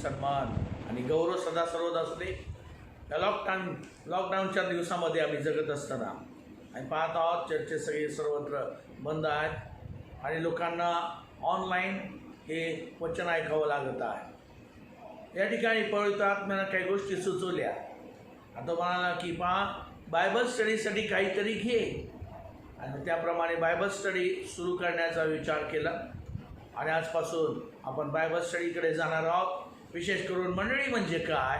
सन्मान आणि गौरव सदा सर्वदा असू दे. या लॉकडाऊनच्या दिवसामध्ये आम्ही जगत असताना आम्ही पाहत आहोत चर्चे सगळे सर्वत्र बंद आहेत आणि लोकांना ऑनलाईन हे वचन ऐकावं लागत आहे. या ठिकाणी पवित्र आत्म्यानं काही गोष्टी सुचवल्या. आता म्हणाला की पहा, बायबल स्टडीसाठी काहीतरी घे, आणि त्याप्रमाणे बायबल स्टडी सुरू करण्याचा विचार केला. आणि आजपासून आपण बायबल स्टडीकडे जाणार आहोत. विशेष करून मंडळी म्हणजे काय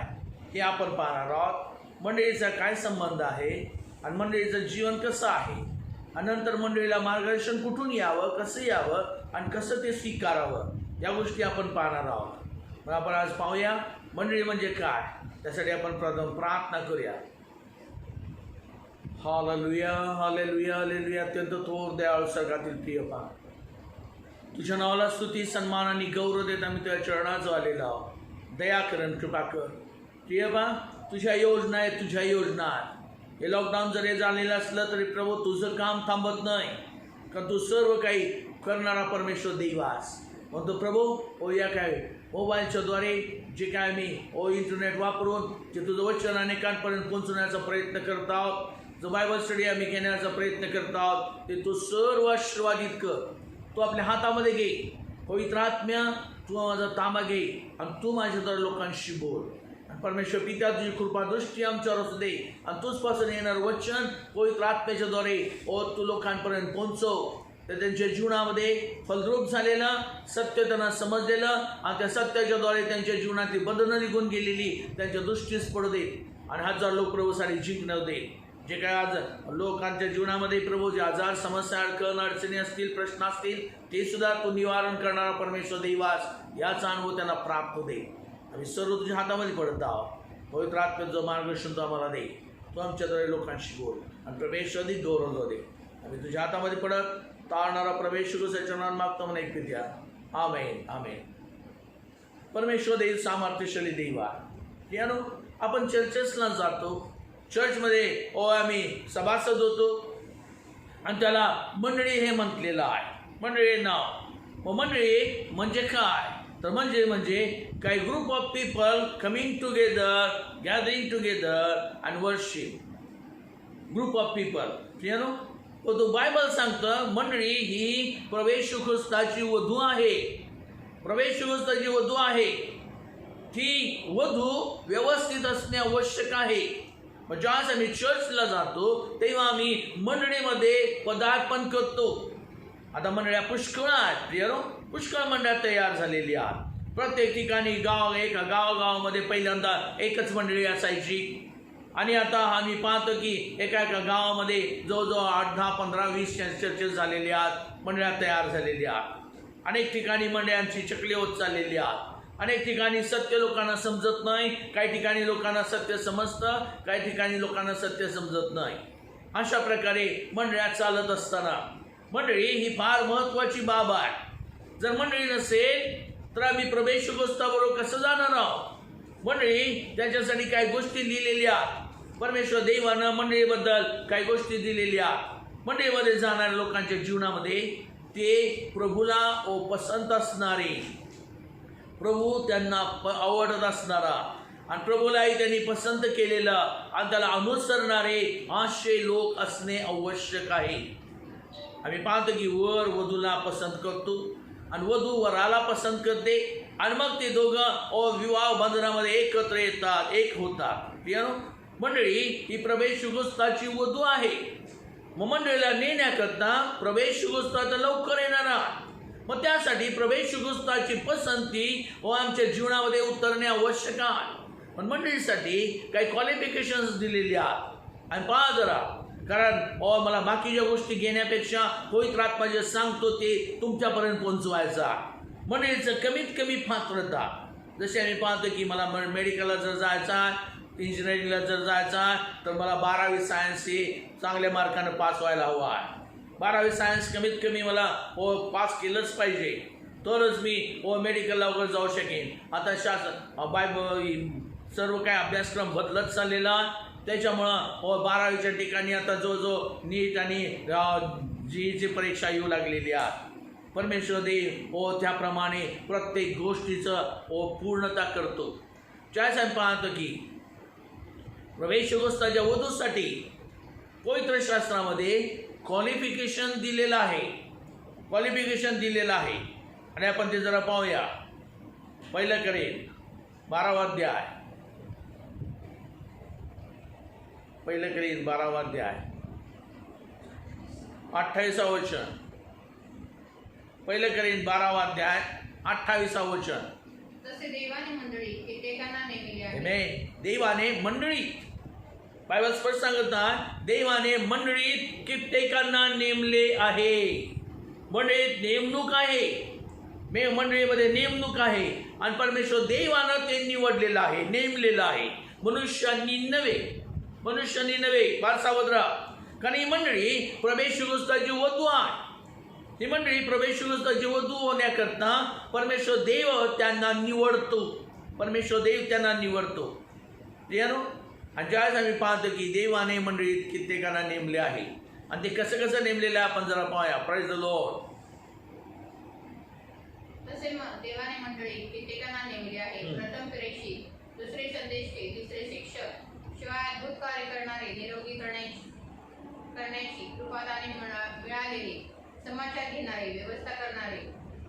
हे आपण पाहणार आहोत. मंडळीचा काय संबंध आहे आणि मंडळीचं जीवन कसं आहे, आणि नंतर मंडळीला मार्गदर्शन कुठून यावं, कसं यावं आणि कसं ते स्वीकारावं, या गोष्टी आपण पाहणार आहोत. मग आपण आज पाहूया मंडळी म्हणजे काय. त्यासाठी आपण प्रथम प्रार्थना करूया. Hallelujah, hallelujah, hallelujah. अत्यंत थोर दयाळू स्वर्गातील प्रिय पहा, तुझ्या नावाला स्तुती, सन्मान आणि गौरव देत आम्ही तुझ्या चरणाजवळ आलेलो आहोत. दया कर, कृपा कर. प्रिय पहा, तुझ्या योजना आहेत, तुझ्या योजना आहेत. हे लॉकडाऊन जरी झालेलं असलं तरी प्रभू तुझं काम थांबत नाही, कारण तू सर्व काही करणारा परमेश्वर देवास म्हणतो. प्रभू या काय मोबाईलच्याद्वारे जे काय मी इंटरनेट वापरून जे तुझं वचन अनेकांपर्यंत पोहोचवण्याचा प्रयत्न करत आहोत, जो बायबल स्टडी आम्ही घेण्याचा प्रयत्न करत आहोत, ते तू सर्व आशीर्वादित कर. तू आपल्या हातामध्ये घे. पवित्र आत्म्या, तू माझा तांबा घे आणि तू माझ्याद्वारे लोकांशी बोल. आणि परमेश्वर पिता, तुझी कृपा दृष्टी आमच्यावर असू दे आणि तुझपासून येणार वचन पवित्र आत्म्याच्याद्वारे तू लोकांपर्यंत पोहोचव. तर त्यांच्या जीवनामध्ये फलद्रूप झालेलं सत्य त्यांना समजलेलं आणि त्या सत्याच्याद्वारे त्यांच्या जीवनातील बंधनं निघून गेलेली त्यांच्या दृष्टीस पडू दे आणि हजार लोक प्रभूसाठी जिंकणं दे. जे काय आज लोकांच्या जीवनामध्ये प्रभू जे आजार, समस्या, अडचणी असतील, प्रश्न असतील, ते सुद्धा तू निवारण करणारा परमेश्वर देवास याचा अनुभव त्यांना प्राप्त दे. आम्ही सर्व तुझ्या हातामध्ये पडत आहोत. पवित्र आत्म्याचं मार्गदर्शन तू आम्हाला दे. तू आमच्याद्वारे लोकांशी बोल आणि प्रवेश अधिक गौरव दे. आम्ही तुझ्या हातामध्ये पडत तारणारा प्रवेश चरणात मागतो म्हणा एक द्या. आमेन, आमेन. परमेश्वर देव सामर्थ्यशाली देवा, यानो आपण चर्चेसला जातो. चर्चमध्ये आम्ही सभासद होतो आणि त्याला मंडळी हे म्हटलेलं आहे. मंडळी नाव. मग मंडळी म्हणजे काय, तर म्हणजे काही group of people coming together, gathering together and worship. Group of people. यानो तो बायबल सांगतं मंडळी ही प्रवेश ख्रिस्ताची वधू आहे. प्रवेश ख्रिस्ताची वधू आहे. ती वधू व्यवस्थित असणे आवश्यक आहे. ज्यावेळेस आम्ही चर्चला जातो तेव्हा आम्ही मंडळीमध्ये पदार्पण करतो. आता मंडळ्या पुष्कळ आहेत, प्रियरो. पुष्कळ मंडळ्या तयार झालेली आहेत. प्रत्येक ठिकाणी एका गावामध्ये पहिल्यांदा एकच मंडळी असायची आणि आता आम्ही पाहतो की एका गावामध्ये जवळजवळ 8, 10, 15, 20 चर्चेस झालेल्या आहेत. मंडळ्या तयार झालेल्या आहेत. अनेक ठिकाणी मंडळांची चकली होत चाललेली आहेत. अनेक ठिकाणी सत्य लोकांना समजत नाही, काही ठिकाणी लोकांना सत्य समजतं, काही ठिकाणी लोकांना सत्य समजत नाही. अशा प्रकारे मंडळ्या चालत असताना मंडळी ही फार महत्त्वाची बाब आहे. जर मंडळी नसेल तर आम्ही प्रवेश ख्रिस्ताबरोबर कसं जाणार आहोत. मंडळी त्याच्यासाठी काही गोष्टी लिहिलेल्या. परमेश्वर देवानं मंडळीबद्दल काही गोष्टी दिलेल्या. मंडळीमध्ये जाणाऱ्या लोकांच्या जीवनामध्ये ते प्रभूला पसंत असणारे, प्रभू त्यांना आवडत असणारा आणि प्रभूलाही त्यांनी पसंत केलेलं आणि त्याला अनुसरणारे असे लोक असणे आवश्यक आहे. आम्ही पाहतो की वर वधूला पसंत करतो आणि वधू वराला पसंत करते आणि मग ते दोघं विवाह बंधनामध्ये एकत्र येतात, एक होतात. मंडळी ही प्रवेश ख्रिस्ताची वधू आहे. मग मंडळीला नेण्याकरता प्रवेश ख्रिस्ता तर लवकर येणारा. मग त्यासाठी प्रवेश ख्रिस्ताची पसंती आमच्या जीवनामध्ये उतरणे आवश्यक आहे. पण मंडळीसाठी काही क्वालिफिकेशन्स दिलेली आहेत. आणि पहा जरा, कारण मला बाकीच्या गोष्टी घेण्यापेक्षा पवित्र आत्मा जे सांगतो ते तुमच्यापर्यंत पोहोचवायचा. मंडळीचं कमीत कमी पात्रता, जसे आम्ही पाहतो की मला मेडिकलला जर जायचा, इंजिनिअरिंगला जर जायचा तर मला 12वी सायन्स हे चांगल्या मार्कानं पास व्हायला हवं आहे. 12वी सायन्स कमीत कमी मला पास केलंच पाहिजे, तरच मी मेडिकलला वगैरे जाऊ शकेन. आता सर्व काही अभ्यासक्रम बदलत चाललेला. त्याच्यामुळं 12वीच्या ठिकाणी आता जो नीट आणि जी परीक्षा येऊ लागलेली आहे. परमेश्वर देव त्याप्रमाणे प्रत्येक गोष्टीचं पूर्णता करतो. ज्यावेळेस आम्ही पाहतो की प्रवेश गोष्टाच्या वधूसाठी पवित्र शास्त्रामध्ये क्वालिफिकेशन दिलेलं आहे. आणि आपण ते जरा पाहूया. पहिलं करेल 12वा अध्याय, 28 वचन. 12वा अध्याय 28 वचन. तसे देवाने मंडळी कित्येकांना नेमिले आहे. देवाने मंडळीत, बायबल स्पष्ट सांगतात, देवाने मंडळीत कित्येकांना नेमले आहे. मंडळीत नेमणूक आहे, मंडळीमध्ये नेमणूक आहे. आणि परमेश्वर देवानं ते निवडलेलं आहे, नेमलेलं आहे. मनुष्यांनी नव्हे. सावध राहा. कारण ही मंडळी प्रवेश गोष्टाची वधू आहे. ही मंडळी प्रवेश गोष्टाची वधू होण्याकरता परमेश्वर देव त्यांना निवडतो. आणि ज्यावेळेस आम्ही पाहतो की देवाने मंडळीत कित्येकांना नेमले आहे. आणि ते कसं नेमलेलं आहे आपण जरा पाहूया. Praise the Lord. तसे देवाने मंडळी कित्येकांना नेमले आहे. प्रथम प्रेषित, दुसरे संदेशके, तिसरे शिक्षक, शिवाय अद्भुत कार्य करणारे, निरोगी करण्याची कृपादाने मिळालेले, समाचार घेणारे, व्यवस्था करणारे,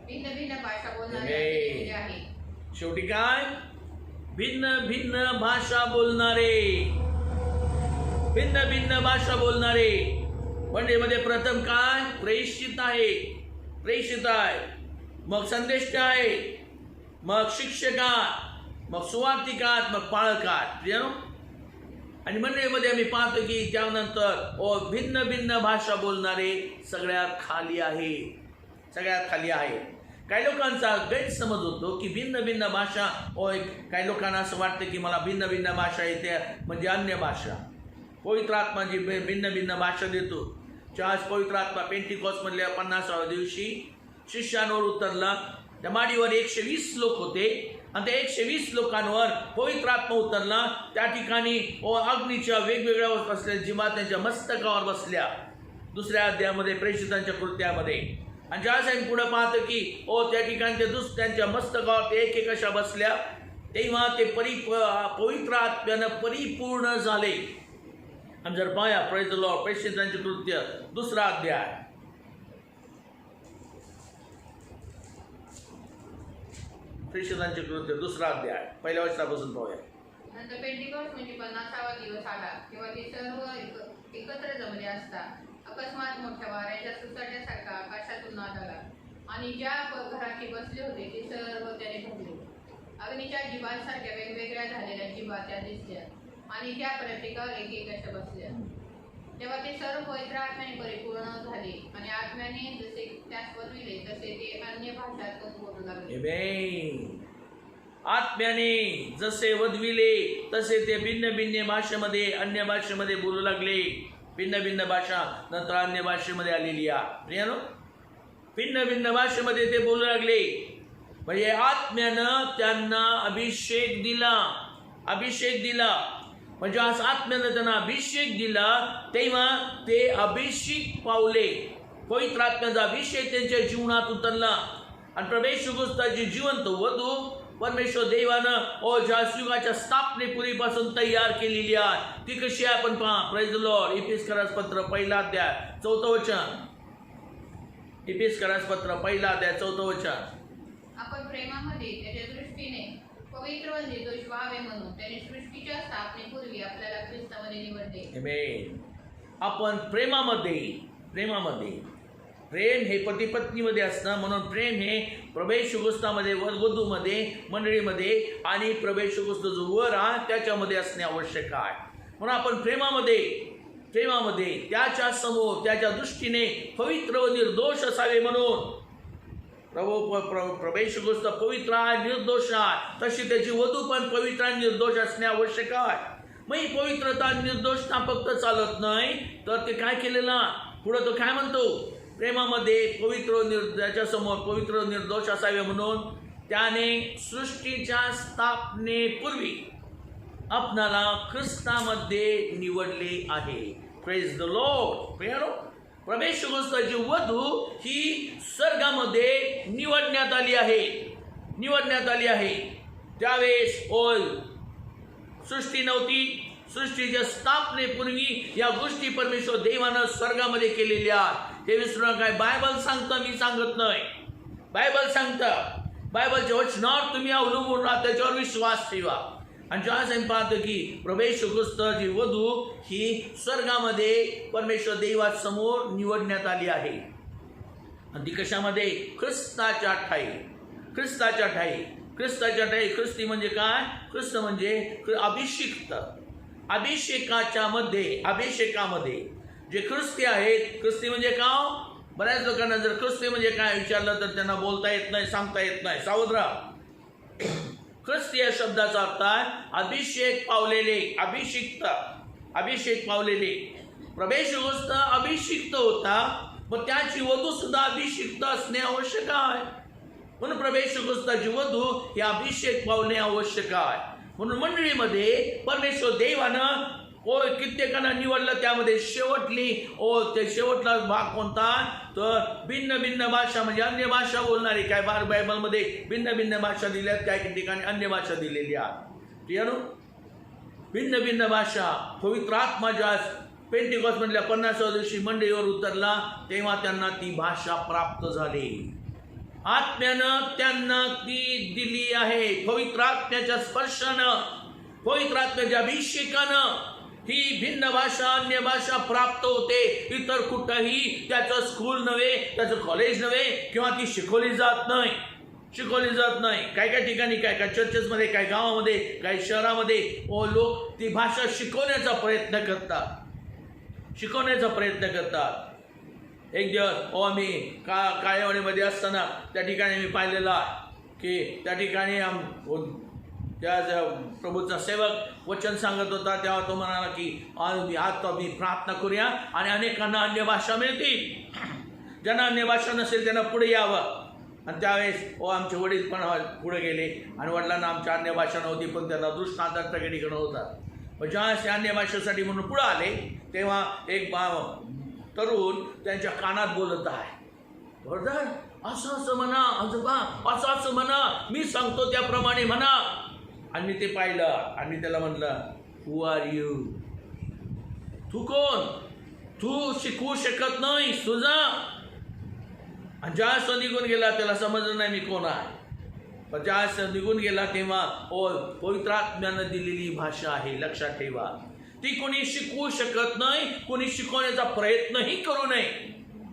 भिन्न भाषा बोलणारे नेमले आहे. शेवटी काय? भिन्न भाषा बोलणारे. म्हणजे मध्ये प्रथम काय? प्रेषित आहे, मग संदेश आहे, मग शिक्षकात, मग सुवार्तिकात, मग पाळकात. आणि मंडळीमध्ये आम्ही पाहतो की त्यानंतर भिन्न भाषा बोलणारे सगळ्यात खाली आहे. काही लोकांचा गैरसमज होतो की भिन्न भाषा, काही लोकांना असं वाटतं की मला भिन्न भाषा येते म्हणजे अन्य भाषा. पवित्र आत्मा जी भिन्न भाषा देतो. आज पवित्र आत्मा पेंटिकॉस्टमधल्या 50व्या दिवशी शिष्यांवर उतरला. त्या माडीवर 120 लोक होते आणि त्या 120 लोकांवर पवित्र आत्मा उतरला. त्या ठिकाणी अग्नीच्या वेगवेगळ्या असलेल्या जिमा त्यांच्या मस्तकावर बसल्या. दुसऱ्या अध्यायामध्ये प्रेषितांच्या कृत्यामध्ये. आणि ज्यावेळेस आम्ही पुढे पाहतो की त्या ठिकाणी त्यांच्या मस्तकावर ते एक अशा बसल्या, तेव्हा ते पवित्र आत्म्यानं परिपूर्ण झाले. आणि जर पाया प्रेज द लॉर्ड, प्रेषितांचे कृत्य 2रा अध्याय, प्रेषितांचे कृत्य 2रा अध्याय 1ल्या वचनापासून पाहूया. नंतर पेंटिकॉस्ट म्हणजे 50वा दिवस आला, तेव्हा ते सर्व एकत्र जमले असता अकस्मात मोठ्या वाऱ्याच्या सुसाट्यासारखा आकाशातून नाद आला आणि ज्या घराची बसले होते ते सर्व त्याने भरले. अग्नीच्या जिभांसारख्या वेगवेगळ्या झालेल्या जिभा त्या दिसल्या आणि त्या प्रत्येकावर एक अशा बसल्या. तेव्हा ते सर्व पवित्र आत्म्याने परिपूर्ण झाले आणि आत्म्याने जसे त्यास वधविले तसे ते अन्य भाषातून बोलू लागले. आत्म्याने जसे वधविले तसे ते भिन्न भाषेमध्ये, अन्य भाषेमध्ये बोलू लागले. भिन्न भाषा नंतर अन्य भाषेमध्ये आलेली आहे. भिन्न भाषेमध्ये ते बोलू लागले. म्हणजे आत्म्यानं त्यांना अभिषेक दिला. म्हणजे आज आत्म्यानं त्यांना अभिषेक दिला तेव्हा ते अभिषेक पावले. पवित्र आत्म्याचा अभिषेक त्यांच्या जीवनात उतरला आणि प्रवेश गोष्टाची जिवंत वधू परमेश्वर देवानं ज्या युगाच्या स्थापनेपूर्वीपासून तयार केलेली आहे ती कशी आहे आपण पहा. Praise the Lord. इफिसकरास पत्र 1ला अध्याय 4 वचन. इफिसकरास पत्र 1ला अध्याय 4 वचन. आपण प्रेमामध्ये त्याच्या दृष्टीने पवित्र व निर्दोष व्हावे म्हणून त्याने सृष्टीच्या स्थापनेपूर्वी आपल्याला ख्रिस्तामध्ये निवडले. आमेन. आपण प्रेमामध्ये प्रेम हे पती पत्नीमध्ये असतं. म्हणून प्रेम हे प्रवेश गोष्टामध्ये, वधूमध्ये, मंडळीमध्ये आणि प्रवेश गोष्ट जो वर आहे त्याच्यामध्ये असणे आवश्यक आहे. म्हणून आपण प्रेमामध्ये त्याच्या समोर त्याच्या दृष्टीने पवित्र व निर्दोष असावे. म्हणून प्रवेश गोष्ट पवित्र आहे, निर्दोष आहे, तशी त्याची वधू पण पवित्र आणि निर्दोष असणे आवश्यक आहे. मग ही पवित्रता निर्दोषता फक्त चालत नाही तर ते काय केलेलं पुढं तो काय म्हणतो, प्रेमामध्ये त्याच्या समोर पवित्र निर्दोष असावे म्हणून त्याने सृष्टीच्या स्थापनेपूर्वी आपणाला ख्रिस्तामध्ये निवडले आहे. Praise the lord. प्रभू ख्रिस्ताची वधू ही स्वर्गामध्ये निवडण्यात आली आहे, निवडण्यात आली आहे. त्यावेळेस सृष्टी नव्हती, सृष्टीच्या स्थापनेपूर्वी या गोष्टी परमेश्वर देवानं स्वर्गामध्ये केलेल्या. हे विसरू नका. बायबल सांगतं, मी सांगत नाही. बायबल सांगतं, बायबलच्या वचनावर तुम्ही अवलंबून राहा, त्याच्यावर विश्वास ठेवा. आणि ज्यावेळेस आम्ही पाहतो की प्रभू ख्रिस्ताची वधू ही स्वर्गामध्ये परमेश्वर देवासमोर निवडण्यात आली आहे. आणि ती कशामध्ये? ख्रिस्ताच्या ठाई, ख्रिस्ताच्या ठाई, ख्रिस्ताच्या ठाई. ख्रिस्ती म्हणजे काय? ख्रिस्त म्हणजे अभिषिक्त. अभिषेकाच्या मध्ये, अभिषेकामध्ये जे ख्रिस्ती आहेत. ख्रिस्ती म्हणजे का? बऱ्याच लोकांना जर ख्रिस्ती म्हणजे काय विचारलं तर त्यांना बोलता येत नाही, सांगता येत नाही. सावध राहा. ख्रिस्ती या शब्दाचा अर्थ आहे अभिषेक पावलेले, अभिषिक्त, अभिषेक पावलेले. प्रभू ख्रिस्त अभिषिक्त होता, पण त्याची वधू सुद्धा अभिषिक्त असणे आवश्यक आहे. म्हणून प्रभू ख्रिस्ताची वधू ही अभिषेक पावणे आवश्यक आहे. म्हणून मंडळीमध्ये परमेश्वर देवानं कित्येकांना निवडलं. त्यामध्ये शेवटली ते शेवटला भाग कोणता? तर भिन्न भिन्न भाषा, म्हणजे अन्य भाषा बोलणारी. काय बायबलमध्ये भिन्न भिन्न भाषा दिल्यात, काही ठिकाणी अन्य भाषा दिलेली आहे. ठीक आहे ना? भिन्न भिन्न भाषा. पवित्र आत्मा ज्या पेंटिकॉस्ट मधल्या 50व्या दिवशी मंडळीवर उतरला तेव्हा त्यांना ती भाषा प्राप्त झाली. आत्म्यानं त्यांना ती दिली आहे. पवित्र आत्म्याच्या स्पर्शानं, पवित्र आत्म्याच्या अभिषेकानं ही भिन्न भाषा, अन्य भाषा प्राप्त होते. इतर कुठंही त्याचं स्कूल नव्हे, त्याचं कॉलेज नव्हे, किंवा ती शिकवली जात नाही, शिकवली जात नाही. काय काय ठिकाणी, काय काय चर्चेसमध्ये, काय गावामध्ये, काही शहरामध्ये लोक ती भाषा शिकवण्याचा प्रयत्न करतात, शिकवण्याचा प्रयत्न करतात. एक दिवस आम्ही काळेवाडीमध्ये असताना त्या ठिकाणी मी पाहिलेलं आहे की त्या ठिकाणी त्या प्रभूचा सेवक वचन सांगत होता. तेव्हा तो म्हणाला की आज मी प्रार्थना करूया आणि अनेकांना अन्य भाषा मिळतील. ज्यांना अन्य भाषा नसेल त्यांना पुढे यावं. आणि त्यावेळेस आमचे वडील पण पुढे गेले आणि वडिलांना आमच्या अन्य भाषा नव्हती, पण त्यांना दृष्टांतात प्रकटीकरण होतात. पण ज्यावेळेस अन्य भाषेसाठी म्हणून पुढे आले तेव्हा एक तरुण त्यांच्या कानात बोलत आहे, बरोबर असं असं म्हणा, आजोबा असं असं म्हणा, मी सांगतो त्याप्रमाणे म्हणा. आणि मी ते पाहिलं आणि त्याला म्हणलं, हू आर यू? तू कोण? तू शिकवू शकत नाही तुझा. आणि ज्यावेळेस निघून गेला त्याला समजलं नाही मी कोण आहे. पण ज्यावेळेस निघून गेला तेव्हा पवित्र आत्म्यानं दिलेली भाषा आहे, लक्षात ठेवा. ती कोणी शिकवू शकत नाही, कोणी शिकवण्याचा प्रयत्नही करू नये,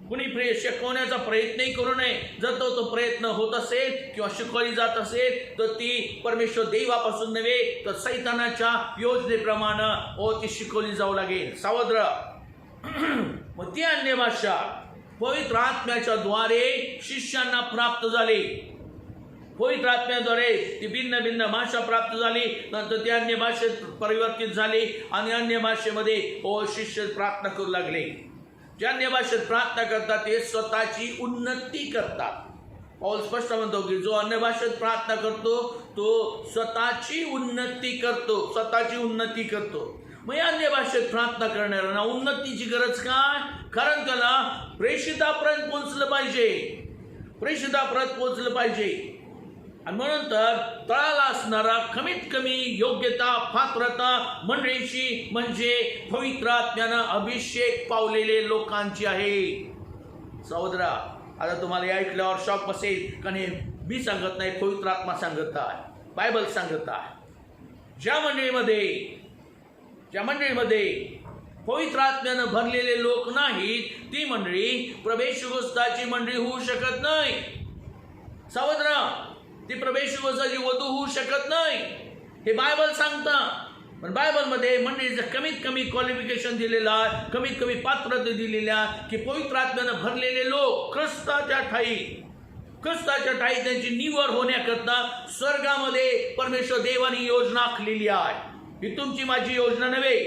कोणी शिकवण्याचा प्रयत्नही करू नये. जर तो प्रयत्न होत असेल किंवा शिकवली जात असेल तर ती परमेश्वर देवापासून नव्हे तर सैतानाच्या योजनेप्रमाणे ती शिकवली जाऊ लागेल. सावध राहा. मग ती अन्य भाषा पवित्र आत्म्याच्या द्वारे शिष्यांना प्राप्त झाली. पवित्र आत्म्याद्वारे ती भिन्न भिन्न भाषा प्राप्त झाली. नंतर ती अन्य भाषेत परिवर्तित झाली आणि अन्य भाषेमध्ये शिष्य प्रार्थना करू लागले. जे अन्य भाषेत प्रार्थना करतात ते स्वतःची उन्नती करतात. पौल स्पष्ट म्हणतो की जो अन्य भाषेत प्रार्थना करतो तो स्वतःची उन्नती करतो, स्वतःची उन्नती करतो. मग या अन्य भाषेत प्रार्थना करणाऱ्यांना उन्नतीची गरज काय? कारण त्याला प्रेषितापर्यंत पोहोचलं पाहिजे, प्रेषितापर्यंत पोहोचलं पाहिजे. आणि म्हणून तर तळाला असणारा कमीत कमी योग्यता, पात्रता मंडळीची म्हणजे पवित्र आत्म्यानं अभिषेक पावलेले लोकांची आहे. सहोदरा, आता तुम्हाला या ऐकल्यावर शॉक बसेल कारण मी सांगत नाही, पवित्र आत्मा सांगत आहे, बायबल सांगत आहे. ज्या मंडळीमध्ये पवित्र आत्म्यानं भरलेले लोक नाहीत ती मंडळी प्रभू ख्रिस्ताची मंडळी होऊ शकत नाही. सहोदरा, ती प्रभू ख्रिस्ताची वधू होऊ शकत नाही, हे बायबल सांगतं. पण बायबलमध्ये मंडळीचं कमीत कमी क्वालिफिकेशन दिलेलं आहे, कमीत कमी पात्रता दिलेल्या की पवित्र आत्म्यानं भरलेले लोक ख्रिस्ताच्या ठाई त्यांची निवड होण्याकरता स्वर्गामध्ये परमेश्वर देवानी योजना आखलेली आहे. ही तुमची माझी योजना नव्हे,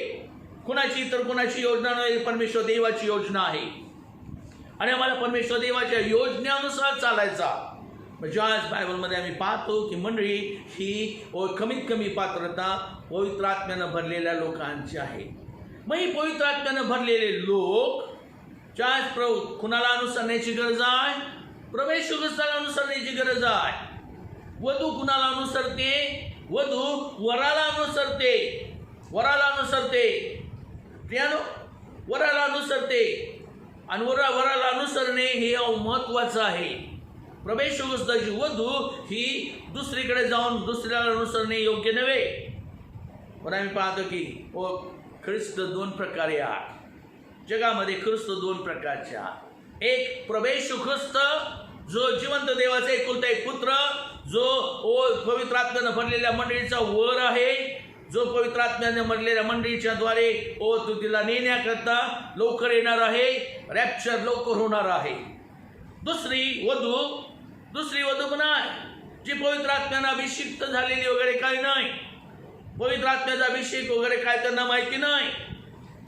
कुणाची इतर कुणाची योजना नव्हे, परमेश्वर देवाची योजना आहे. आणि आम्हाला परमेश्वर देवाच्या योजनेनुसार चालायचा. ज्यावेळेस बायबलमध्ये आम्ही पाहतो की मंडळी ही कमीत कमी पात्रता पवित्र आत्म्यानं भरलेल्या लोकांची आहे. मग ही पवित्र आत्म्यानं भरलेले लोक त्याच कुणाला अनुसरण्याची गरज आहे? प्रभू येशू ख्रिस्ताला अनुसरण्याची गरज आहे. वधू कुणाला अनुसरते? वधू वराला अनुसरते. वराला अनुसरते. प्रियानो, वराला अनुसरते. आणि वराला अनुसरणे हे महत्वाचं आहे. प्रभू येशू ख्रिस्ताची वधू ही दुसरीकडे जाऊन दुसऱ्याला अनुसरणे योग्य नव्हे. पण आम्ही पाहतो की ख्रिस्त दोन प्रकारे आहे. जगामध्ये ख्रिस्त दोन प्रकारचे आहे. एक प्रभू येशू ख्रिस्त जो जिवंत देवाचा एकुलता एक पुत्र, जो पवित्र आत्म्यानं भरलेल्या मंडळीचा वर आहे, जो पवित्र आत्म्याने भरलेल्या मंडळीच्या द्वारे तो तिला नेण्याकरता लवकर येणार आहे. रॅप्चर लवकर होणार आहे. दुसरी वधू पण आहे, जी पवित्र आत्म्यानं अभिषिक्त झालेली वगैरे काही नाही. पवित्र आत्म्याचा अभिषेक वगैरे काय त्यांना माहिती नाही.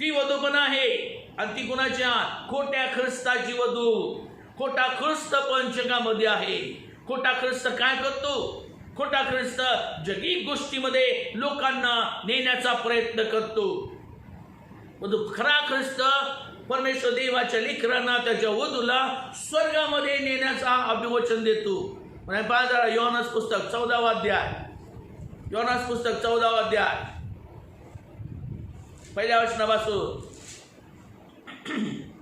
ती वधू पण आहे. आणि ती कुणाच्या? खोट्या ख्रिस्ताची वधू. खोटा ख्रिस्त पण जगामध्ये आहे. खोटा ख्रिस्त काय करतो? खोटा ख्रिस्त जगिक गोष्टीमध्ये लोकांना नेण्याचा प्रयत्न करतो. खरा ख्रिस्त परमेश्वर देवाच्या लेकरांना, त्याच्या वधूला स्वर्गामध्ये नेण्याचा अभिवचन देतो. म्हणजे पहा जरा योहानस पुस्तक 14वा अध्याय. योहानस पुस्तक 14वा अध्याय पहिल्या वचनापासून.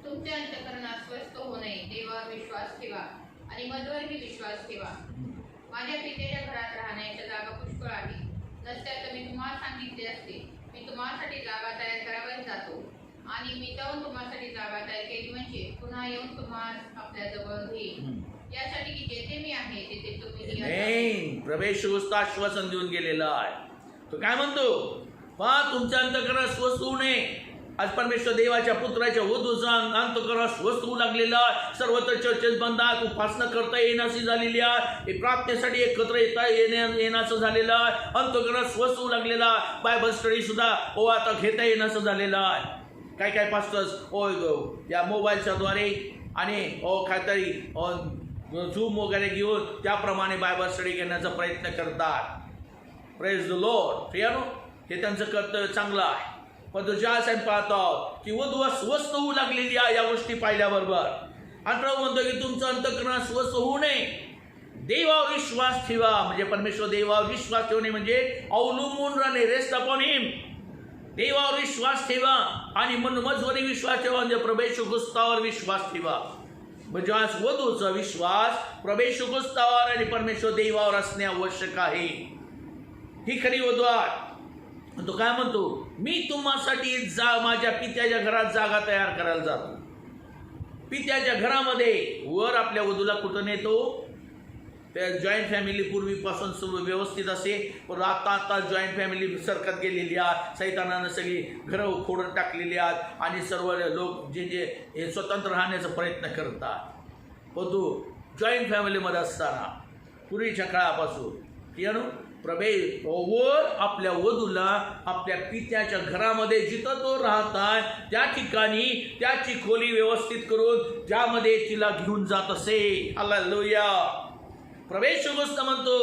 तुमच्या अंतःकरणात स्वस्थ होऊ नये, देवावर विश्वास ठेवा आणि मजवरही विश्वास ठेवा. माझ्या पितेच्या घरात राहण्याच्या जागा पुष्कळ आहे. नसत्या तर मी तुम्हाला सांगितले असते. मी तुम्हासाठी जागा तयार करावयास जातो आणि मी जाऊन तुम्हासाठी जागा तयार केली म्हणजे पुन्हा येऊन तुम्हाला आपल्या जवळ घेईन, यासाठी की जेथे मी आहे तेथे तुम्ही नाही. प्रभू येशू ख्रिस्त आश्वासन देऊन गेलेला आहे. तो काय म्हणतो? पहा, तुमच्या अंतःकरणात स्वस्थ होऊ नये. आज परमेश्वर देवाच्या पुत्राच्या वधूचा अंतःकरणात स्वस्थ होऊ लागलेला. सर्वत्र चर्चेस बंद आहेत. उपासना करता येण्याची झालेली आहे. प्रार्थनेसाठी एकत्र येण्याचं झालेलं आहे. अंतःकरणात स्वस्थ होऊ लागलेला. बायबल स्टडी सुद्धा आता घेता येण्याचं झालेलं आहे. काय पास्टर्स या मोबाईलच्या द्वारे आणि काहीतरी झूम वगैरे घेऊन त्याप्रमाणे बायबल स्टडी घेण्याचा प्रयत्न करतात. Praise the Lord. प्रियानो, हे त्यांचं कर्तव्य चांगलं आहे. पण ज्या आपण पाहतो की वधू स्वस्थ होऊ लागलेली आहे या गोष्टी पाहिल्याबरोबर. आणि प्रभू म्हणतो की तुमचं अंतःकरण स्वस्थ होऊ नये, देवावर विश्वास ठेवा. म्हणजे परमेश्वर देवावर विश्वास ठेवणे म्हणजे अवलंबून राहणे. रेस्ट अपॉन हिम. देवावर विश्वास ठेवा आणि मजवरी विश्वास ठेवा. म्हणजे प्रभू येशू ख्रिस्तावर विश्वास ठेवा. म्हणजे आज वधूचा विश्वास प्रभू येशू ख्रिस्तावर आणि परमेश्वर देवावर असणे आवश्यक आहे. ही खरी वधू आहे. तो काय म्हणतो? मी तुम्हासाठी माझ्या पित्याच्या घरात जागा तयार करायला जातो. पित्याच्या घरामध्ये वर आपल्या वधूला कुठं नेतो? त्या जॉईंट फॅमिली पूर्वीपासून सर्व व्यवस्थित असे, पण आता जॉईंट फॅमिली सरकत गेलेली आहे. सैतानानं सगळी घरं खोडून टाकलेली आहेत आणि सर्व लोक जे हे स्वतंत्र राहण्याचा प्रयत्न करतात. वधू जॉईंट फॅमिलीमध्ये असताना पूर्वीच्या काळापासून वर आपल्या वधूला आपल्या पित्याच्या घरामध्ये जिथं तो राहत आहे त्या ठिकाणी त्याची खोली व्यवस्थित करून ज्यामध्ये तिला घेऊन जात असे. हालेलुया. प्रभू येशू ख्रिस्त म्हणतो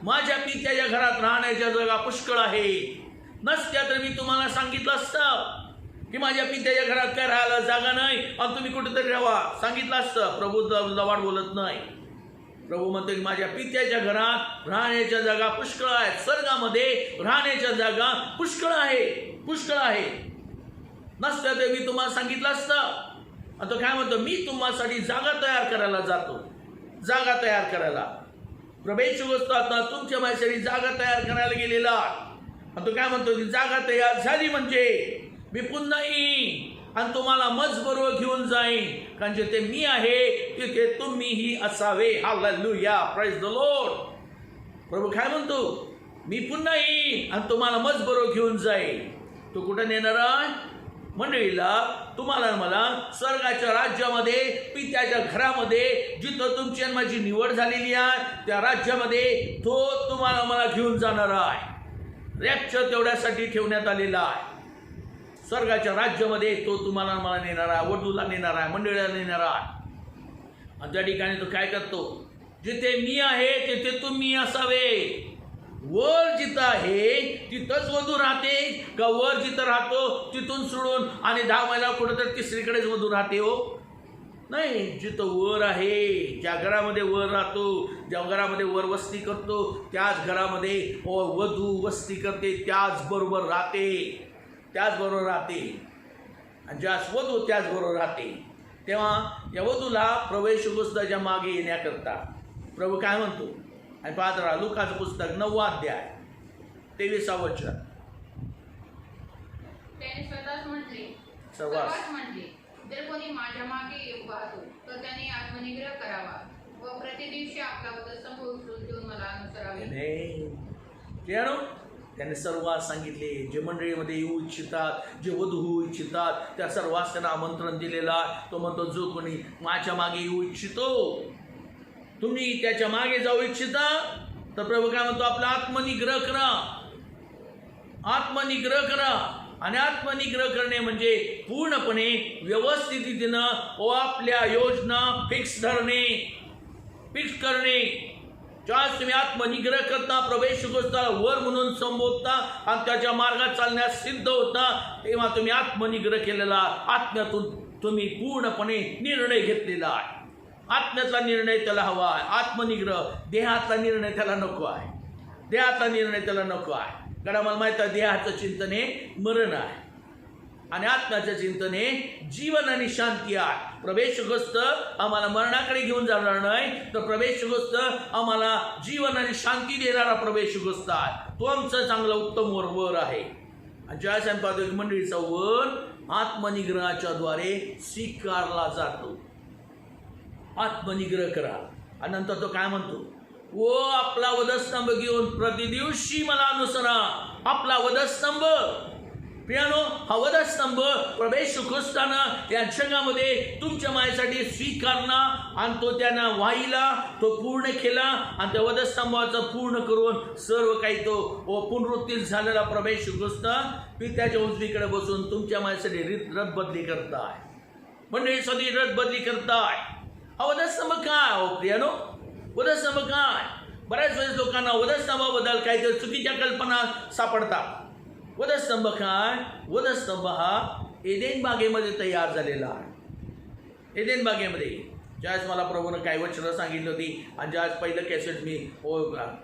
माझ्या पित्याच्या घरात राहण्याच्या जागा पुष्कळ आहे. नसत्या तर मी तुम्हाला सांगितलं असतं की माझ्या पित्याच्या घरात काय राहायला जागा नाही आणि तुम्ही कुठेतरी राहा, सांगितलं असतं. प्रभू लवाड बोलत नाही. प्रभू म्हणतो की माझ्या पित्याच्या घरात राहण्याच्या जागा पुष्कळ आहेत. स्वर्गामध्ये राहण्याच्या जागा पुष्कळ आहे. नसत्या तर मी तुम्हाला सांगितलं असतं. आणि तो काय म्हणतो? मी तुम्हासाठी जागा तयार करायला जातो. जागा तयार करायला प्रभू येशू ख्रिस्त आता तुमच्या माझ्यासाठी जागा तयार करायला गेलेला. आणि तो काय म्हणतो? ती जागा तयार झाली म्हणजे मी पुन्हा येईन आणि तुम्हाला मजबरोबर घेऊन जाईन, कारण जिथे मी आहे तिथे तुम्हीही असावे. हालेलुया. Praise the lord. प्रभू काय म्हणतो? मी पुन्हा येईन आणि तुम्हाला मजबरोबर घेऊन जाईन. तो कुठं नेणार आहे? मंडळीला, तुम्हाला मला स्वर्गाच्या राज्यामध्ये पित्याच्या घरामध्ये जिथं तुमची आणि माझी निवड झालेली आहे त्या राज्यामध्ये तो तुम्हाला मला घेऊन जाणार आहे. रॅप्चर तेवढ्यासाठी ठेवण्यात आलेला आहे. स्वर्गाच्या राज्यामध्ये तो तुम्हाला मला नेणार आहे, वधूला नेणार आहे, मंडळीला नेणार आहे. आणि त्या ठिकाणी तो काय करतो? जिथे मी आहे तिथे तुम्ही असावे. वर जिथं आहे तिथंच वधू राहते का वर जिथं राहतो तिथून सोडून आणि 10 मैला कुठं तर तिसरीकडेच वधू राहते? हो, नाही, जिथं वर आहे, ज्या घरामध्ये वर राहतो, ज्या घरामध्ये वर वस्ती करतो, त्याच घरामध्ये वधू वस्ती करते, त्याचबरोबर राहते, त्याचबरोबर राहते. आणि ज्याच वधू त्याचबरोबर राहते, तेव्हा या वधूला प्रवेश पुस्तकाच्या मागे येण्याकरता प्रभू काय म्हणतो. आणि पाहत राहा लुकाचं पुस्तक 9वा अध्याय 23वा वचन. त्याने स्वतःच म्हटले, सर्वात म्हटले, जर कोणी माझ्या मागे येऊ पाहतो तर त्याने आत्मनिग्रह करावा व प्रतिदिवशी आपला वधस्तंभ उचलून घेऊन मला अनुसरावे. त्याने सर्वात सांगितले, जे मंडळीमध्ये येऊ इच्छितात, जे वधू होऊ इच्छितात, त्या सर्वांस त्यांना आमंत्रण दिलेलं आहे. तो म्हणतो, जो कोणी माझ्या मागे येऊ इच्छितो, तुम्ही त्याच्या मागे जाऊ इच्छिता, तर प्रभू काय म्हणतो, आपला आत्मनिग्रह करा, आत्मनिग्रह करा. आणि आत्मनिग्रह करणे म्हणजे पूर्णपणे व्यवस्थित रीतीनं आपल्या योजना फिक्स धरणे, फिक्स करणे. ज्यावेळेस तुम्ही आत्मनिग्रह करता, प्रवेश गोष्टाला वर म्हणून संबोधता आणि त्याच्या मार्गात चालण्यास सिद्ध होता, तेव्हा तुम्ही आत्मनिग्रह केलेला, आत्म्यातून तुम्ही पूर्णपणे निर्णय घेतलेला आहे. आत्म्यातला निर्णय त्याला हवा आहे. आत्मनिग्रह, देहातला निर्णय त्याला नको आहे, देहातला निर्णय त्याला नको आहे. कारण मला माहिती आहे, देहाचं चिंतन हे मरण आहे आणि आत्म्याचं चिंतन हे जीवन आणि शांती आहे. प्रवेश गोष्ट आम्हाला मरणाकडे घेऊन जाणार नाही, तर प्रवेश गोष्ट आम्हाला जीवन आणि शांती देणारा प्रवेश गोष्ट आहे. तो आमचं चांगलं उत्तम वर आहे. आणि ज्यावेळेस आम्ही पाहतो की मंडळीचा वर आत्मनिग्रहाच्या द्वारे स्वीकारला जातो. आत्मनिग्रह करा. आणि नंतर तो काय म्हणतो, व आपला वधस्तंभ घेऊन प्रतिदिवशी मला अनुसरा. आपला वधस्तंभ, प्रियानो, हा वधस्तंभ प्रवेश ख्रिस्तानं या जगामध्ये तुमच्या मायेसाठी स्वीकारला आणि तो त्यानं वाहिला, तो पूर्ण केला आणि त्या वधस्तंभाचं पूर्ण करून सर्व काही तो पुनरुत्थित झालेला प्रवेश ख्रिस्त पित्याच्या उजवीकडे बसून तुमच्या मायेसाठी रथ बदली करताय, मंडळीसाठी रथ बदली करताय. हा वधस्तंभ काय हो प्रियानो? वधस्तंभ काय? बऱ्याच वेळेस लोकांना वधस्तंभाबद्दल काहीतरी चुकीच्या कल्पना सापडतात. वधस्तंभ काय? वधस्तंभ हा एदेन बागेमध्ये तयार झालेला आहे. एदेन बागेमध्ये ज्यावेळेस मला प्रभूनं काही वचनं सांगितली होती आणि ज्यावेळेस पहिलं कॅसेट मी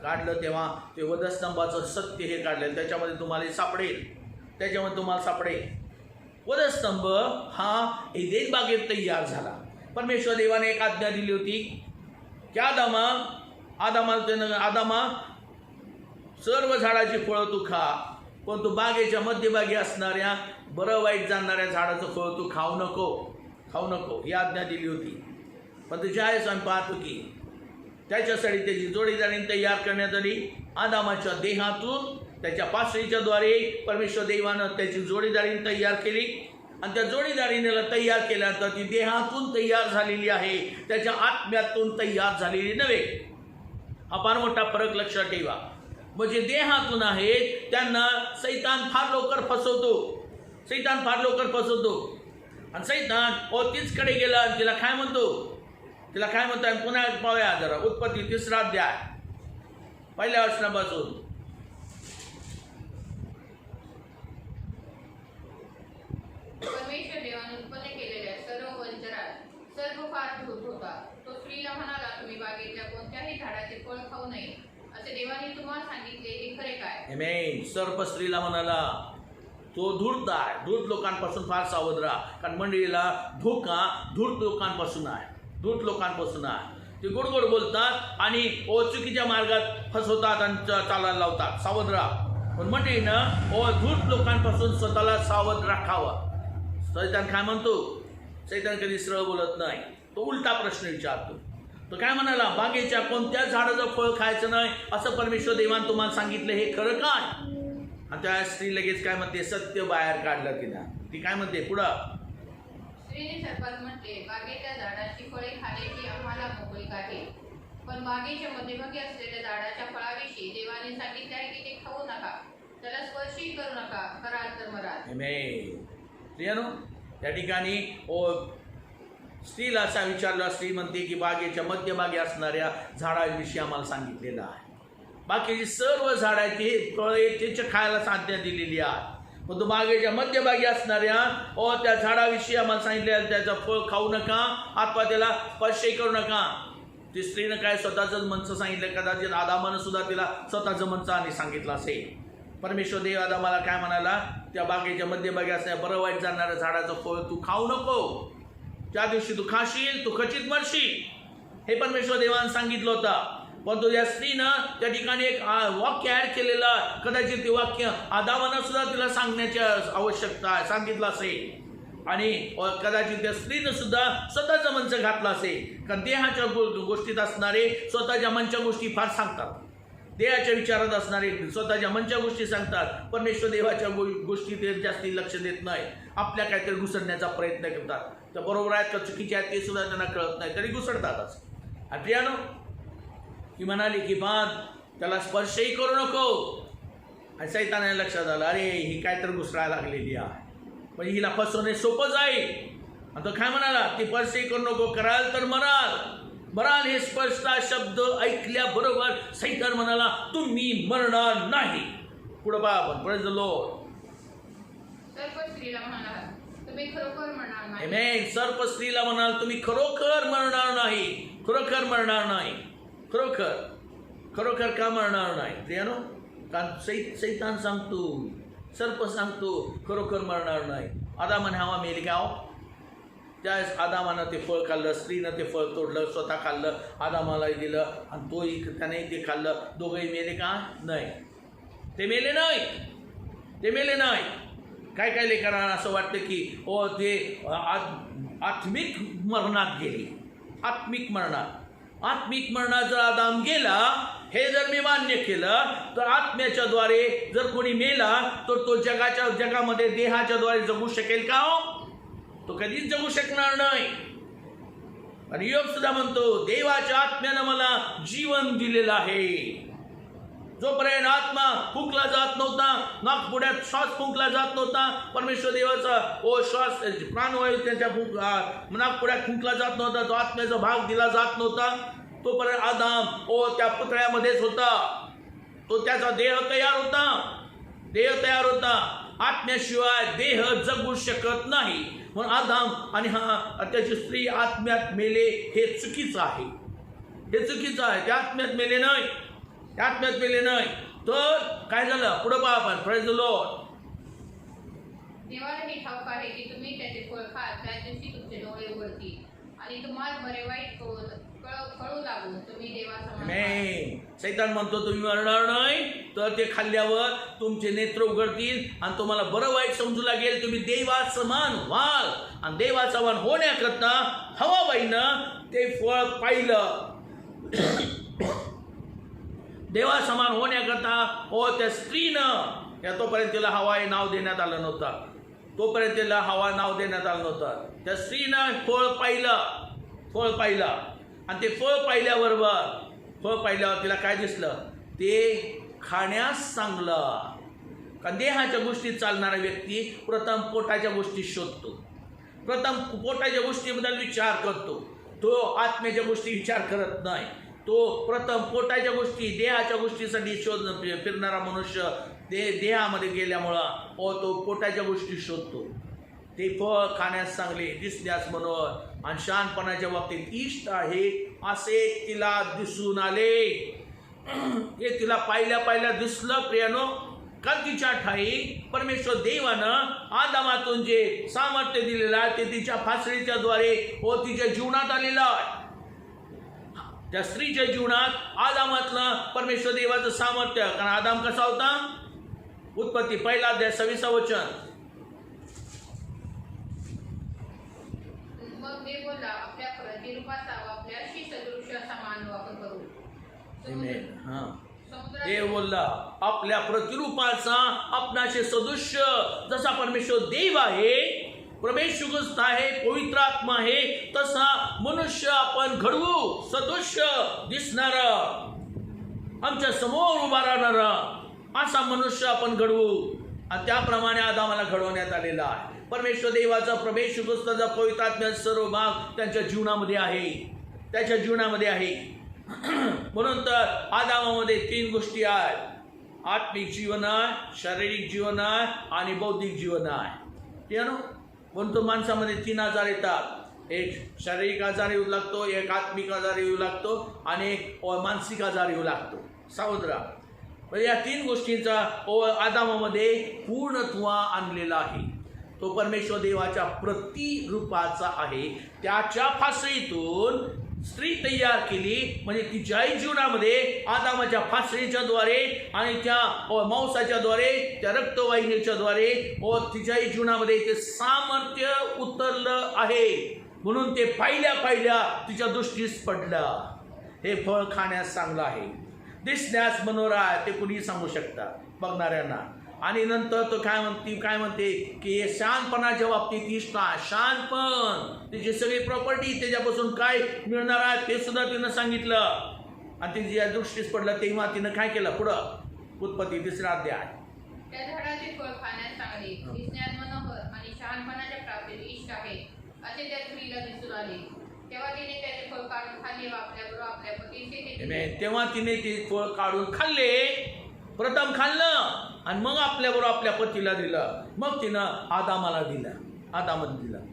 काढलं तेव्हा ते वधस्तंभाचं सत्य हे काढलेलं, त्याच्यामध्ये तुम्हाला सापडेल, त्याच्यामध्ये तुम्हाला सापडेल. वधस्तंभ हा एदेन बागेत तयार झाला. परमेश्वर देवाने एक आज्ञा दिली होती की आदामा सर्व झाडाची फळं तू खा, पण तू बागेच्या मध्यभागी असणाऱ्या बरं वाईट जाणणाऱ्या झाडाचं फळ तू खाऊ नको ही आज्ञा दिली होती. पण तू ज्यावेळेस आम्ही पाहतो की त्याच्यासाठी त्याची जोडीदारी तयार करण्यात आली. आदामाच्या देहातून त्याच्या पासळीच्या द्वारे परमेश्वर देवानं त्याची जोडीदारी तयार केली आणि त्या जोडीदारीने तयार केल्यानंतर ती देहातून तयार झालेली आहे, त्याच्या आत्म्यातून तयार झालेली नव्हे. हा फार मोठा फरक लक्षात ठेवा. म्हणजे देहातून आहेत त्यांना सैतान फार लवकर फसवतो, सैतान फार लवकर फसवतो. आणि सैतान तीचकडे गेला, तिला काय म्हणतो पुन्हा पाहूया जरा उत्पत्ती 3रा अध्याय 1ल्या वचनापासून. परमेश्वर देवाने उत्पन्न केलेल्या सर्व वंचरात सर्व फार धूत होता. तो स्त्रीला म्हणाला, तुम्ही बागेतल्या कोणत्याही झाडाचे फळ खाऊ नये असे देवाने तुम्हाला सांगितले, हे खरे काय? आमेन. सर्प स्त्रीला म्हणाला, तो धूर्त आहे, धूर्त लोकांपासून फार सावध राहा. कारण मंडळीला धोका धूर्त लोकांपासून आहे, धूर्त लोकांपासून आहे. ते गोड गोड बोलतात आणि चुकीच्या मार्गात फसवतात आणि चालायला लावतात. सावध राहा. पण मंडळीनं धूर्त लोकांपासून स्वतःला सावध राखावं. सैतान काय म्हणतो? सैतान कधी सरळ बोलत नाही, तो उलटा प्रश्न विचारतो. तो काय म्हणाला, बागेच्या कोणत्या झाडाचं फळ खायचं नाही असं परमेश्वर देवान तुम्हाला सांगितलं, हे खरं काय? आणि त्या स्त्री लगेच काय म्हणते, सत्य बाहेर काढलं तिला. ती काय म्हणते पुढं? स्त्रीने सर्पास म्हटले, बागेच्या झाडाची फळे खाण्याची आम्हाला मोकळीक आहे, पण बागेच्या मध्यभागी असलेल्या झाडाच्या फळाविषयी देवाने सांगितले आहे की ते खाऊ नका, त्याला स्पर्शही करू नका, कराल तर मराल. आमेन. त्या ठिकाणी स्त्रीला असा विचारला, स्त्री म्हणते की बागेच्या मध्यभागी असणाऱ्या झाडाविषयी आम्हाला सांगितलेलं आहे. बाकीची सर्व झाडाची फळे त्याच्या खायला साध्य दिलेली आहे, मग तो बागेच्या मध्यभागी असणाऱ्या त्या झाडाविषयी आम्हाला सांगितले, त्याचं फळ खाऊ नका अथवा त्याला स्पर्शही करू नका. ती स्त्रीनं काय स्वतःच मनचं सांगितलं, कदाचित आदामानं सुद्धा तिला स्वतःचं मनचं आणि सांगितलं असेल. परमेश्वर देव आदामाला काय म्हणाला, त्या बागेच्या मध्यभागी असणाऱ्या बरं वाईट जाणाऱ्या झाडाचं फळ तू खाऊ नको, ज्या दिवशी तू खाशील तू खचित मरशील, हे परमेश्वर देवानं सांगितलं होतं. पण तो या स्त्रीनं त्या ठिकाणी एक वाक्य ऍड केलेलं, कदाचित ते वाक्य आदामानं सुद्धा तिला सांगण्याची आवश्यकता आहे, सांगितलं असेल. आणि कदाचित त्या स्त्रीनं सुद्धा स्वतःचं मनचं घातलं असेल. कारण देहाच्या गोष्टीत असणारे स्वतःच्या मनच्या गोष्टी फार सांगतात, देहाच्या विचारात असणारे स्वतःच्या मनच्या गोष्टी सांगतात. परमेश्वर देवाच्या गोष्टी ते जास्ती लक्ष देत नाही, आपल्या काहीतरी घुसडण्याचा प्रयत्न करतात. तर बरोबर आहेत का चुकीचे आहेत ते सुद्धा त्यांना कळत नाही, तरी घुसडतातच. आणि प्रियानो, ती म्हणाली की बाद त्याला स्पर्शही करू नको. आणि सैतानाने लक्षात आलं, अरे ही काय तर घुसडायला लागलेली आहे, म्हणजे हिला फसवणे सोपं जाईल. आणि तो काय म्हणाला, ती स्पर्शही करू नको, कराल तर मराल. मराल हे स्पर्शता शब्द ऐकल्याबरोबर सैतान म्हणाला, तुम्ही मरणार नाही. पुढे पहा आपण, प्रेज द लॉर्ड. सर्प स्त्रीला म्हणाला, तुम्ही खरोखर मरणार नाही. आमेन. सर्प स्त्रीला म्हणाल, तुम्ही खरोखर मरणार नाही. खरोखर मरणार नाही. खरोखर खरोखर का मरणार नाही प्रियानो? कारण सैतान सांगतो, सर्प सांगतो खरोखर मरणार नाही. आदाम आणि हवा मेली का हो? त्यावेळेस आदामानं ते फळ खाल्लं, स्त्रीनं ते फळ तोडलं, स्वतः खाल्लं, आदामाला दिलं आणि तोही त्याने ते खाल्लं. दोघंही मेले का? नाही, ते मेले नाही, ते मेले नाही. काय काय लेकरांना असं वाटतं की ते आत्मिक मरणात गेले. आत्मिक मरणात जर आदाम गेला, हे जर मी मान्य केलं, तर आत्म्याच्या द्वारे जर कोणी मेला तर तो जगामध्ये देहाच्या द्वारे जगू शकेल का हो? तो कधीच जगू शकणार नाही. आणि योग सुद्धा म्हणतो, देवाच्या आत्म्यानं मला जीवन दिलेलं आहे. जोपर्यंत आत्मा फुंकला जात नव्हता, नाकपुड्यात श्वास फुंकला जात नव्हता, परमेश्वर देवाचा श्वास प्राणवायू त्यांच्या नाकपुड्यात फुंकला जात नव्हता, तो आत्म्याचा भाग दिला जात नव्हता, तोपर्यंत आदाम त्या पुतळ्यामध्येच होता. तो त्याचा देह तयार होता. आत्म्याशिवाय देह जगू शकत नाही. म्हणून आदाम आणि त्याची स्त्री आत्म्यात मेले, हे चुकीचं आहे. हे चुकीचं आहे. त्या आत्म्यात मेले नाही. तर काय झालं पुढे पहा आपण, प्रेज द लॉर्ड. देवाला हे ठाऊक आहे की तुम्ही त्याचे फळ खाल, त्या दिवशी तुमचे डोळे उघडतील आणि तुम्हाला बरे वाईट कळू लागून तुम्ही देवासमान नाही. सैतान म्हणतो तुम्ही मरणार नाही, तर ते खाल्ल्यावर तुमचे नेत्र उघडतील आणि तुम्हाला बरं वाईट समजू लागेल. तुम्ही देवासमान व्हाल. आणि देवासमान होण्याकरता हवाबाईनं ते फळ पाहिलं. देवासमान होण्याकरता त्या स्त्रीनं, तोपर्यंत तिला हवा हे नाव देण्यात आलं नव्हतं. त्या स्त्रीनं फळ पाहिलं आणि ते फळ पाहिल्यावर तिला काय दिसलं, ते खाण्यास चांगलं. कारण देहाच्या गोष्टीत चालणारा व्यक्ती प्रथम पोटाच्या गोष्टी शोधतो, प्रथम पोटाच्या गोष्टीबद्दल विचार करतो. तो आत्म्याच्या गोष्टी विचार करत नाही. तो प्रथम पोटाच्या गोष्टी, देहाच्या गोष्टीसाठी फिरणारा मनुष्य देहामध्ये गेल्यामुळं तो पोटाच्या गोष्टी शोधतो. ते फळ खाण्यास चांगले दिसण्यास म्हणून आणि शहाणपणाच्या बाबतीत इष्ट आहे असे तिला दिसून आले. हे तिला पाहिल्या दिसलं प्रियानो. कारण तिच्या ठाई परमेश्वर देवानं आदामातून जे सामर्थ्य दिलेलं आहे ते तिच्या फासळीच्या द्वारे तिच्या जीवनात आलेलं आहे. त्या स्त्रीच्या जीवनात आदामातलं परमेश्वर देवाचं सामर्थ्य. कारण आदाम कसा होता? उत्पत्ती 1:26 वचन. मग देव बोलला, आपल्या प्रतिरूपाचा व आपल्याशी सदृश असा मानव आपण करू. देव बोलला, आपल्या प्रतिरूपाचा आपणाशी सदृश्य, जसा परमेश्वर देव आहे, प्रभेशुगस्त आहे, पवित्र आत्मा आहे, तसा मनुष्य आपण घडवू. सदृश्य दिसणारा, आमच्या समोर उभा राहणारा असा मनुष्य आपण घडवू. आणि त्याप्रमाणे आदामाला घडवण्यात आलेला आहे. परमेश्वर देवाचा प्रभेशुगस्ताचा पवित्र आत्म्याचा सर्व भाग त्यांच्या जीवनामध्ये आहे. म्हणून तर आदामामध्ये 3 गोष्टी आहेत. आत्मिक जीवन आहे, शारीरिक जीवन आहे आणि बौद्धिक जीवन आहे. म्हणतो माणसामध्ये 3 आजार येतात. एक शारीरिक आजार येऊ लागतो, एक आत्मिक आजार येऊ लागतो आणि एक मानसिक आजार येऊ लागतो. सावधरा. म्हणजे या 3 गोष्टींचा आदामामध्ये पूर्णत्व आणलेला आहे. तो परमेश्वर देवाच्या प्रतिरूपाचा आहे. त्याच्या फासळीतून स्त्री तयार केली. म्हणजे तिच्याही जीवनामध्ये आदामाच्या फासळीच्या द्वारे आणि त्या मांसाच्या द्वारे, त्या रक्तवाहिनीच्या द्वारे तिच्याही जीवनामध्ये ते सामर्थ्य उतरलं आहे. म्हणून ते पाहिल्या तिच्या दृष्टीस पडलं. हे फळ खाण्यास चांगलं आहे, दिसण्यास मनोहर आहे, ते कुणीही सांगू शकतात बघणाऱ्यांना. आणि नंतर तो काय म्हणते की हे शहाणपणाच्या बाबतीत इष्ट आहे. शहाणपण, तिची सगळी प्रॉपर्टी, त्याच्यापासून काय मिळणार आहे ते सुद्धा तिनं सांगितलं. आणि तिची या दृष्टीस पडलं तेव्हा तिनं काय केलं पुढं. उत्पत्ती 3रा अध्याय. त्या झाडाचे फळ खाण्यास चांगले, दिसण्यास मनोहर आणि शहाणपणाच्या प्राप्तीत इष्ट आहे असे त्या स्त्रीला दिसून आले. तेव्हा तिने त्याचे फळ काढून खाल्ले व आपल्याबरोबर आपल्या पतीचे तेव्हा तिने ते फळ काढून खाल्ले. प्रथम खाल्लं आणि मग आपल्याबरोबर आपल्या पतीला दिलं. मग तिनं आदामाला दिलं.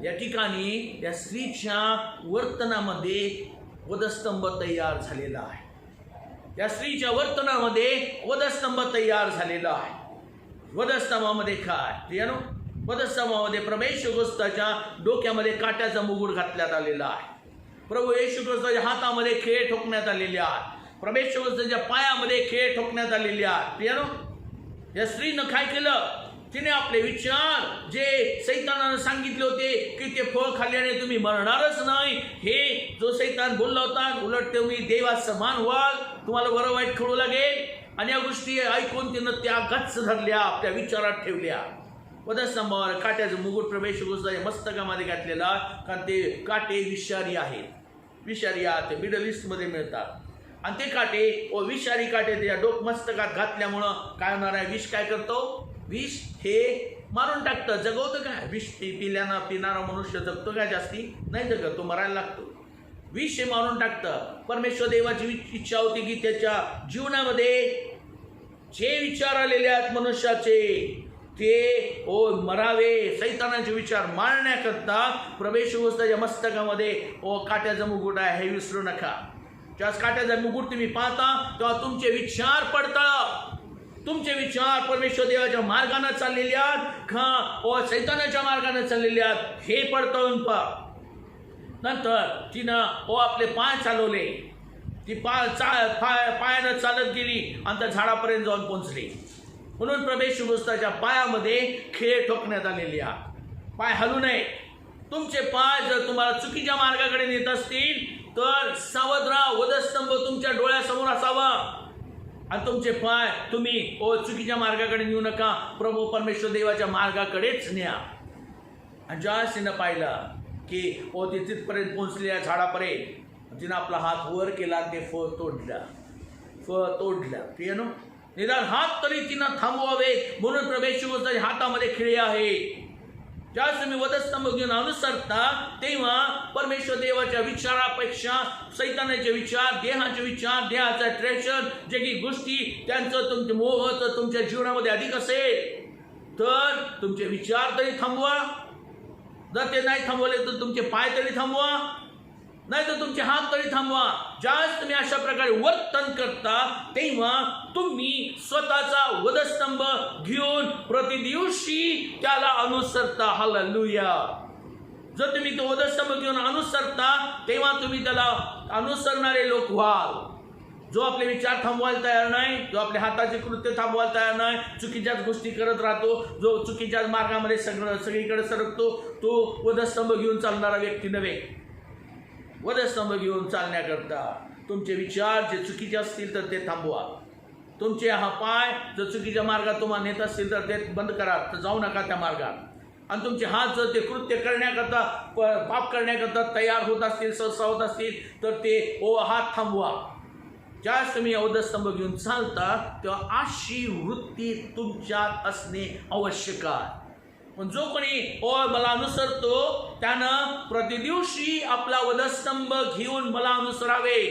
या ठिकाणी या स्त्रीच्या वर्तनामध्ये वधस्तंभ तयार झालेला आहे. या स्त्रीच्या वर्तनामध्ये वधस्तंभ तयार झालेला आहे. वधस्तंभामध्ये काय वधस्तंभामध्ये प्रभू येशू ख्रिस्ताच्या डोक्यामध्ये काट्याचा मुकुट घातल्यात आलेला आहे. प्रभू येशू ख्रिस्ताच्या हातामध्ये खेळ ठोकण्यात आलेले आहेत. प्रभू येशू ख्रिस्ताच्या पायामध्ये खेळ ठोकण्यात आलेले आहेत. या स्त्रीनं काय केलं, तिने आपले विचार जे सैतानानं सांगितले होते की ते फळ खाल्ल्याने तुम्ही मरणारच नाही, हे जो सैतान बोलला होता, उलट तुम्ही देवास समान व्हाल, तुम्हाला बरं वाईट कळू लागेल. आणि या गोष्टी ऐकून तिनं त्या गच्च धरल्या, आपल्या विचारात ठेवल्या. वधस्तंभावर काट्याचं मुकुट प्रभू येशू ख्रिस्ताच्या मस्तकामध्ये घातलेला, कारण ते काटे विषारी आहेत. ते मिडल ईस्टमध्ये मिळतात. आणि ते काटे विषारी काटे त्याच्या मस्तकात घातल्यामुळं काय होणार आहे, विष काय करतो, विष हे मारून टाकतं. जगवतं काय, विष पिणारा मनुष्य जगतो काय, जास्ती नाही जगत, तो मरायला लागतो. विष हे मारून टाकतं. परमेश्वर देवाची इच्छा होती की त्याच्या जीवनामध्ये जे विचार आलेले आहेत मनुष्याचे ते मरावे. सैतानाचे विचार मारण्याकरता प्रभू येशू ख्रिस्ताच्या मस्तकामध्ये काट्याचा मुकुट आहे, हे विसरू नका. ज्यास काट्याचा मुकुट तुम्ही पाहता तेव्हा तुमचे विचार पडतात. तुमचे विचार परमेश्वर देवाच्या मार्गाने चाललेले आहेत का सैतानाच्या मार्गाने चाललेले आहेत हे पडताळून पहा. नंतर तिनं आपले पाय चालवले. ती पायानं चालत गेली आणि त्या झाडापर्यंत जाऊन पोहोचली. म्हणून प्रभू येशू ख्रिस्ताच्या पायामध्ये खेळ ठोकण्यात आलेले आहेत. पाय हलू नये. तुमचे पाय जर तुम्हाला चुकीच्या मार्गाकडे नेत असतील तर सावध राहा. वधस्तंभ तुमच्या डोळ्यासमोर असावा आणि तुमचे पाय तुम्ही चुकीच्या मार्गाकडे नेऊ नका. प्रभू परमेश्वर देवाच्या मार्गाकडेच न्या. आणि ज्यावेळेस तिनं पाहिलं की ती तिथपर्यंत पोहोचलेल्या झाडापर्यंत तिनं आपला हात वर केला, ते फळ तोडलं. पियानो निदान हात तरी तिनं थांबवावे. म्हणून प्रभू येशू ख्रिस्ताच्या हातामध्ये खिळे आहे. ज्यावेळेस तुम्ही वधस्तंभ घेऊन अनुसरता तेव्हा परमेश्वर देवाच्या विचारापेक्षा सैतानाचे विचार, देहाचे विचार, देहाचा अट्रॅक्शन, जे की गोष्टी त्यांचं तुमचे मोह तर तुमच्या जीवनामध्ये अधिक असेल तर तुमचे विचार तरी थांबवा. जर ते नाही थांबवले तर तुमचे पाय तरी थांबवा, नाही तर तुमचे हात तरी थांबवा. ज्यावेळेस तुम्ही अशा प्रकारे वर्तन करता तेव्हा तुम्ही स्वतःचा वधस्तंभ घेऊन प्रतिदिवशी त्याला अनुसरता. हालेलुया. जर तुम्ही तो वधस्तंभ घेऊन अनुसरता तेव्हा तुम्ही त्याला अनुसरणारे लोक व्हाल. जो आपले विचार थांबवायला तयार नाही, जो आपल्या हाताचे कृत्य थांबवायला तयार नाही, चुकीच्याच गोष्टी करत राहतो, जो चुकीच्याच मार्गामध्ये सगळीकडे सरकतो, तो वधस्तंभ घेऊन चालणारा व्यक्ती नव्हे. वधस्तंभ घेऊन चालण्याकरता तुमचे विचार जे चुकीचे असतील तर ते थांबवा. तुमचे हा पाय जर चुकीच्या मार्गात तुम्हाला नेत असतील तर ते बंद करा, तर जाऊ नका त्या मार्गात. आणि तुमचे हात जर ते कृत्य करण्याकरता, पाप करण्याकरता तयार होत असतील, सहसा होत असतील तर ते हात थांबवा. ज्यावेळेस तुम्ही वधस्तंभ घेऊन चालता तेव्हा अशी वृत्ती तुमच्यात असणे आवश्यक आहे. पण जो कोणी मला अनुसरतो त्यानं प्रतिदिवशी आपला वधस्तंभ घेऊन मला अनुसरावे.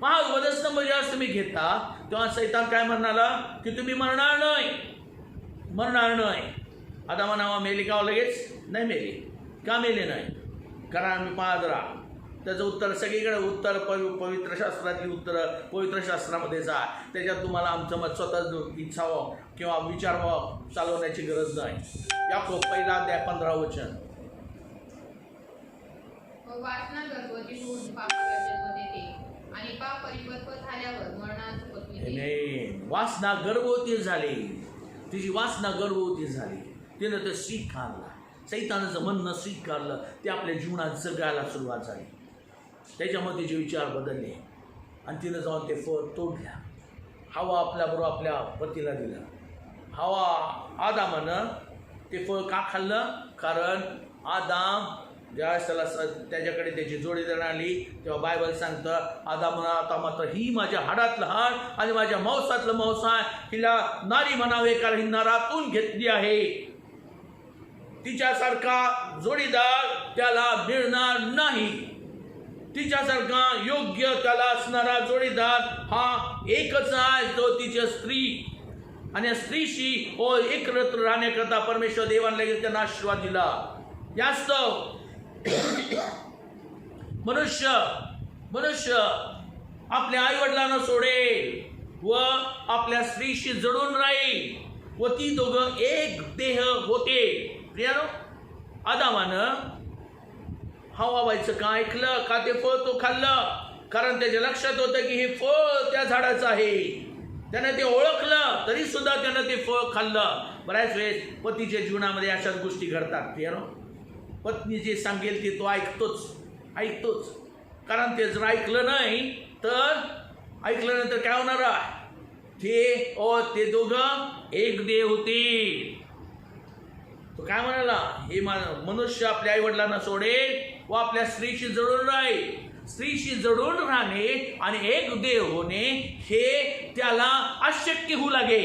पहा वधस्तंभ जेव्हा तुम्ही घेता तेव्हा सैतान काय म्हणाला की तुम्ही मरणार नाही, मरणार नाही. आदामा नावा मेली का लगेच? नाही मेली. का मेले नाही? कारण आम्ही पाहत राहा. त्याचं उत्तर सगळीकडे उत्तर पवित्र शास्त्रातली उत्तरं पवित्र शास्त्रामध्ये जा. त्याच्यात तुम्हाला आमचं मत स्वतः इच्छावं किंवा विचारावं चालवण्याची गरज नाही. याकोब 1:15 वासना गर्भवती होऊन पापाला जन्म देते आणि पाप परिपक्व झाल्यावर मरणास पत्नी. नाही, वासना गर्भवती झाली. तिची वासना गर्भवती झाली. तिनं ते स्वीकारलं. सैतानाचं म्हणणं स्वीकारलं. ते आपल्या जीवनात जगायला सुरुवात झाली. त्याच्यामध्ये तिचे विचार बदलले आणि तिनं जाऊन ते फळ तोडल्या. हवा आपल्याबरोबर आपल्या पतीला दिला. हवा आदामानं ते फळ का खाल्लं? कारण आदाम ज्यावेळेस त्याच्याकडे त्याची जोडीदार आली तेव्हा बायबल सांगतं आदामानं आता मात्र ही माझ्या हाडातलं हाड आणि माझ्या मांसातलं मांस आहे. हिला नारी म्हणावे कारण ही नरातून घेतली आहे. तिच्यासारखा जोडीदार त्याला मिळणार नाही. तिच्यासारखा योग्य त्याला असणारा जोडीदार हा एकच आहे, तो तिच्या स्त्री. आणि या स्त्रीशी एकत्र राहण्याकरता परमेश्वर देवाने लगेच त्यांना आशीर्वाद दिला. यास्तव मनुष्य आपल्या आईवडिलांना सोडेल व आपल्या स्त्रीशी जडून राहील व ती दोघं एक देह होते. प्रियानो, आदामानं हवाबाईचं का ऐकलं? का ते फळ तो खाल्लं? कारण त्याच्या लक्षात होतं की हे फळ त्या झाडाचं आहे. त्यानं ते ओळखलं तरी सुद्धा त्यानं ते फळ खाल्लं. बऱ्याच वेळेस पतीच्या जीवनामध्ये अशाच गोष्टी घडतात. प्रियानो, पत्नी जे सांगेल ते तो ऐकतोच. कारण ते जर ऐकलं नाही तर ऐकल्यानंतर काय होणार आहे? ते दोघं एक देह होते. तो काय म्हणाला? हे मनुष्य आपल्या आईवडिलांना सोडेल व आपल्या स्त्रीशी जडून राहील. स्त्रीशी जडून राहणे आणि एक देह होणे हे त्याला अशक्य होऊ लागे.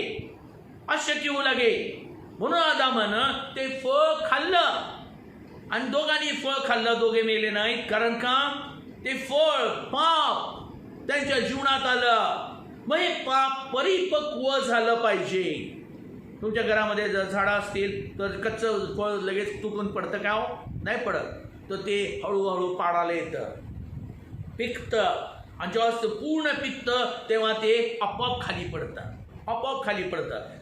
म्हणून आदामानं ते फळ खाल्लं आणि दोघांनी फळ खाल्लं. दोघे मेले नाहीत. कारण का? ते फळ पाप त्यांच्या जीवनात आलं. मग हे पाप परिपक्व झालं पाहिजे. तुमच्या घरामध्ये जर झाडं असतील तर कच्चं फळ लगेच तुटून पडतं का? नाही पडत. तर ते हळूहळू पाडायला येतं, पिकतं. आणि जेव्हा पूर्ण पिकतं तेव्हा ते आपोआप खाली पडतं.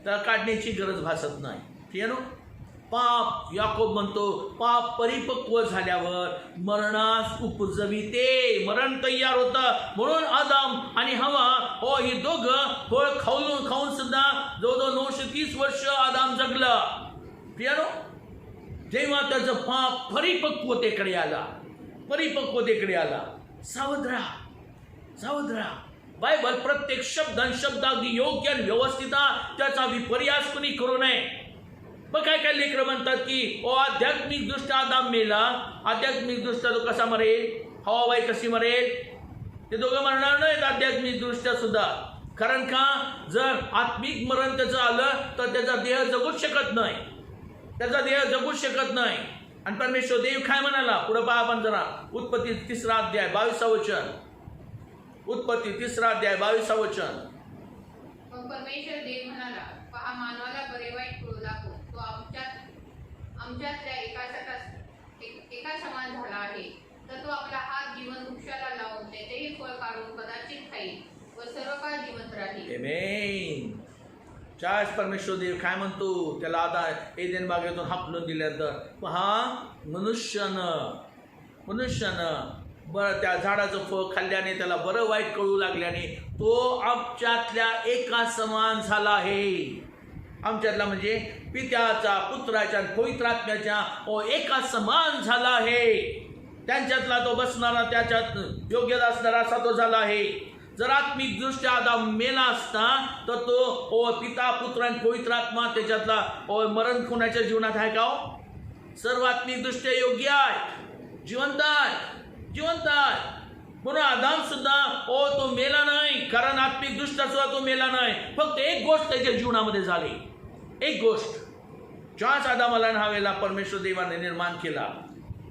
त्याला काढण्याची गरज भासत नाही. ठीक आहे. पाप, याकोब म्हणतो, पाप परिपक्व झाल्यावर मरणास उपजविते. मरण तयार होतं. म्हणून आदाम आणि हवा ही दोघं फळ खाऊन सुद्धा जवळजवळ 930 वर्ष आदाम जगलं. प्रियानो, जेव्हा त्याचं पाप परिपक्वतेकडे आला, सावध राहा. बायबल प्रत्येक शब्द अगदी योग्य आणि व्यवस्थित त्याचा विपर्यास कुणी करू नये. मग काय लेकरं म्हणतात की आध्यात्मिक दृष्ट्या आदाम मेला. आध्यात्मिक दृष्ट्या तो कसा मरेल? हवाबाई कशी मरेल? ते दोघं मरणार नाहीत आध्यात्मिक दृष्ट्या सुद्धा. कारण का? जर आत्मिक मरण त्याचं आलं तर त्याचा देह जगूच शकत नाही. आणि परमेश्वर देव काय म्हणाला? पुढे पहा आपण जरा. उत्पत्ती 3 अध्याय 22 वचन. उत्पत्ती 3 अध्याय 22 वचन. परमेश्वर देव म्हणाला, पहा मानवाला बरे वाईट कळू लागो. तो आमच्यातल्या एका समान झाला आहे. तर तो आपला हात जीवन वृक्षाला लावून त्याचेही फळ काढून कदाचित खाईल व सर्व काळ जिवंत राहील. आमेन. चार्ज परमेश्वर देव काय म्हणतो? त्याला आता एदेन बागेतून हाकलून दिल्यानंतर पहा मनुष्यानं बरं त्या झाडाचं फळ खाल्ल्याने त्याला बरं वाईट कळू लागल्याने तो आमच्यातल्या एका समान झाला आहे. आमच्यातला म्हणजे पित्याचा, पुत्राच्या आणि पवित्र आत्म्याच्या एका समान झाला आहे. त्यांच्यातला तो बसणारा, त्याच्यात योग्य असणारा असा तो झाला आहे. जर आत्मिक दृष्ट्या आदाम मेला असता तर तो पिता, पुत्र आणि पवित्र आत्मा त्याच्यातला मरण कोणाच्या जीवनात आहे का? सर्व आत्मिक दृष्ट्या योग्य आहे, जिवंत आहे. म्हणून आदाम सुद्धा तो मेला नाही. कारण आत्मिक दृष्ट्या सुद्धा तो मेला नाही. फक्त एक गोष्ट त्याच्या जीवनामध्ये झाली. एक गोष्ट, ज्याच आदामाला न्हावेला परमेश्वर देवाने निर्माण केला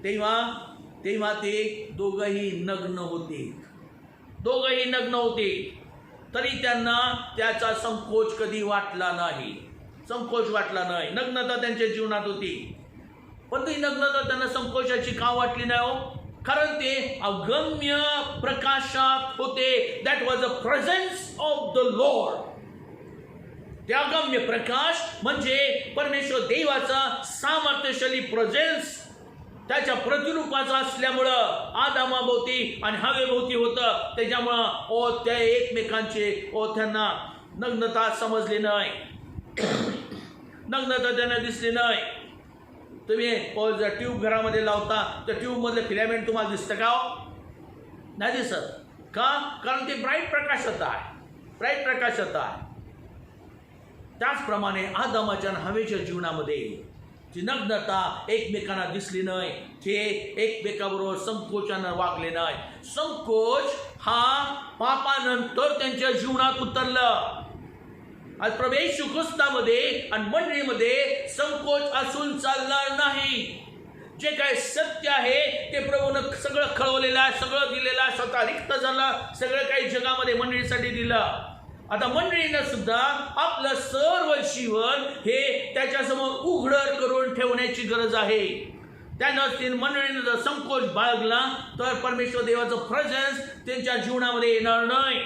तेव्हा ते दोघंही नग्न होते. दोघंही नग्न होते, तरी त्यांना त्याचा संकोच कधी वाटला नाही. संकोच वाटला नाही. नग्नता त्यांच्या जीवनात होती, पण ती नग्नता त्यांना संकोचाची का वाटली नाही हो? कारण ते अगम्य प्रकाशात होते. That was a presence of the Lord. ते अगम्य प्रकाश म्हणजे परमेश्वर देवाचा सामर्थ्यशाली प्रेझेन्स त्याच्या प्रतिरूपाचा असल्यामुळं आदामाभोवती आणि हवेभोवती होतं. त्याच्यामुळं त्या एकमेकांचे त्यांना नग्नता समजली नाही, नग्नता त्यांना दिसली नाही. तुम्ही जर ट्यूब घरामध्ये लावता तर ट्यूबमधलं फिलामेंट तुम्हाला दिसतं का? नाही दिसत. का? कारण ते ब्राईट प्रकाशात आहे, ब्राईट प्रकाशात आहे. त्याचप्रमाणे आदामाच्या हवेच्या जीवनामध्ये ती नग्नता एकमेकांना दिसली नाही. ते एकमेकाबरोबर संकोचानं वागले नाही. संकोच हा पापानंतर त्यांच्या जीवनात उतरलं. आज प्रभू येशू ख्रिस्तामध्ये आणि मंडळीमध्ये संकोच असून चालणार नाही. जे काय सत्य आहे ते प्रभूनं सगळं कळवलेलं आहे, सगळं दिलेलं आहे. स्वतः रिक्त झालं, सगळं काही जगामध्ये मंडळीसाठी दिलं. आता मंडळीनं सुद्धा आपलं सर्व जीवन हे त्याच्यासमोर उघड करून ठेवण्याची गरज आहे. त्यानं मंडळीनं जर संकोच बाळगला तर परमेश्वर देवाचं प्रेझेन्स त्यांच्या जीवनामध्ये येणार नाही.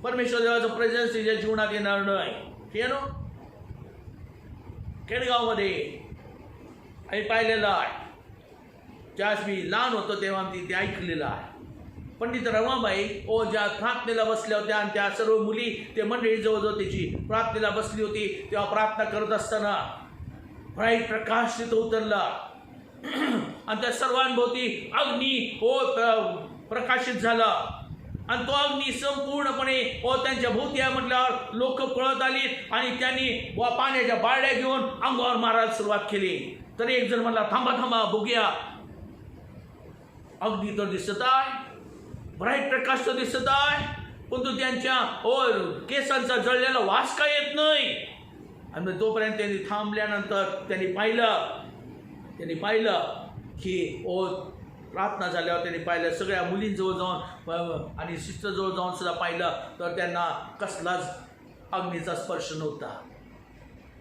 परमेश्वर देवाचं प्रेझेन्स त्यांच्या जीवनात येणार नाही. हे नो खेडगावमध्ये आम्ही पाहिलेलं आहे. ज्यावेळेस मी लहान होतो तेव्हा आम्ही ते ऐकलेलं आहे. पंडित रमाबाई ज्या प्रार्थनेला बसल्या होत्या आणि त्या सर्व मुली ते मंडळी जवळजवळ त्याची प्रार्थनेला बसली होती, तेव्हा प्रार्थना करत असताना ब्राईट प्रकाश तिथं उतरला आणि त्या सर्वांभोवती अग्नी प्रकाशित झाला आणि तो अग्नी संपूर्णपणे त्यांच्या भोवती आहे म्हटल्यावर लोक पळत आली आणि त्यांनी पाण्याच्या बारड्या घेऊन अंगावर मारायला सुरुवात केली. तरी एक जण म्हणला, थांबा थांबा बघूया. अग्नी तर दिसत आहे, ब्राईट प्रकाश तर दिसत आहे, पण तो त्यांच्या केसांचा जळलेला वास का येत नाही. आणि तोपर्यंत त्यांनी थांबल्यानंतर त्यांनी पाहिलं की प्रार्थना झाल्यावर त्यांनी पाहिलं सगळ्या मुलींजवळ जाऊन आणि सिस्टरजवळ जाऊन सुद्धा पाहिलं तर त्यांना कसलाच अग्नीचा स्पर्श नव्हता.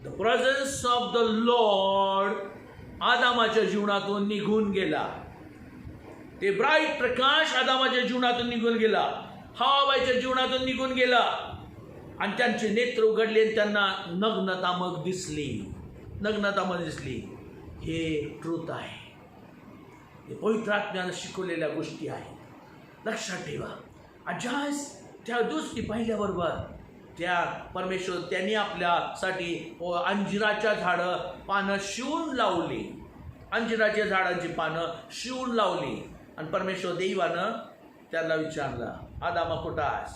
The presence of the lord आदामाच्या जीवनातून निघून गेला. ते ब्राईट प्रकाश आदामाच्या जीवनातून निघून गेला, हवाबाईच्या जीवनातून निघून गेला आणि त्यांचे नेत्र उघडले आणि त्यांना नग्नता मग दिसली. हे ट्रूथ आहे. हे पवित्र आत्म्यानं शिकवलेल्या गोष्टी आहेत. लक्षात ठेवा. ज्यावेळेस त्या गोष्टी पाहिल्याबरोबर त्या परमेश्वर त्यांनी आपल्यासाठी अंजिराच्या झाडं पानं शिवून लावली. अंजिराच्या झाडांची पानं शिवून लावली आणि परमेश्वर देवानं त्याला विचारलं, आदामा कुठं आहेस?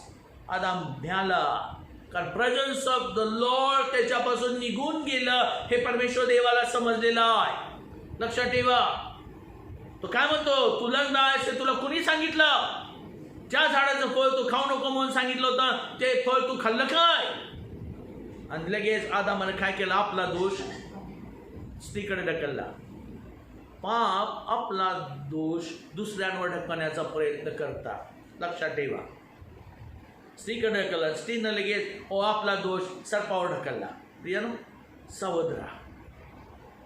आदाम भ्याला, कारण प्रेझेन्स ऑफ द लॉर्ड त्याच्यापासून निघून गेलं हे परमेश्वर देवाला समजलेलं आहे. लक्षात ठेवा. तो काय म्हणतो, तू लग्न आहेस हे तुला कुणी सांगितलं? ज्या झाडाचं फळ तू खाऊ नको म्हणून सांगितलं होतं ते फळ तू खाल्लं काय? आणि लगेच आदामाने काय केलं, आपला दोष स्त्रीकडे ढकलला. पाप आपला दोष दुसऱ्यांवर ढकलण्याचा प्रयत्न करतात. लक्षात ठेवा. स्त्रीकडे ढकलला, स्त्रीनं लगेच आपला दोष सर्पावर ढकलला. प्रियानो, सावध राहा.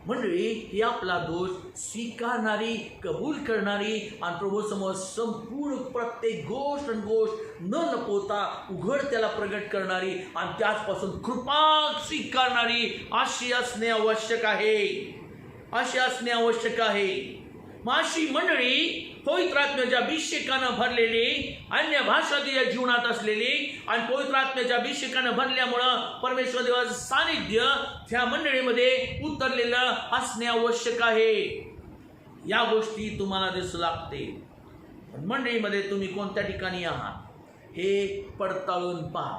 मंडळी ही आपला दोष स्वीकारणारी, कबूल करणारी आणि प्रभूसमोर संपूर्ण प्रत्येक गोष्ट न लपवता उघड त्याला प्रगट करणारी आणि त्याचपासून कृपा स्वीकारणारी अशी असणे आवश्यक आहे. मग अशी मंडळी पवित्र आत्म्याच्या अभिषेकानं भरलेली, अन्य भाषातील जीवनात असलेली आणि पवित्र आत्म्याच्या अभिषेकानं भरल्यामुळं परमेश्वर देवाचं सानिध्य त्या मंडळीमध्ये उतरलेलं असणे आवश्यक आहे. या गोष्टी तुम्हाला दिसू लागते. मंडळीमध्ये तुम्ही कोणत्या ठिकाणी आहात हे पडताळून पहा.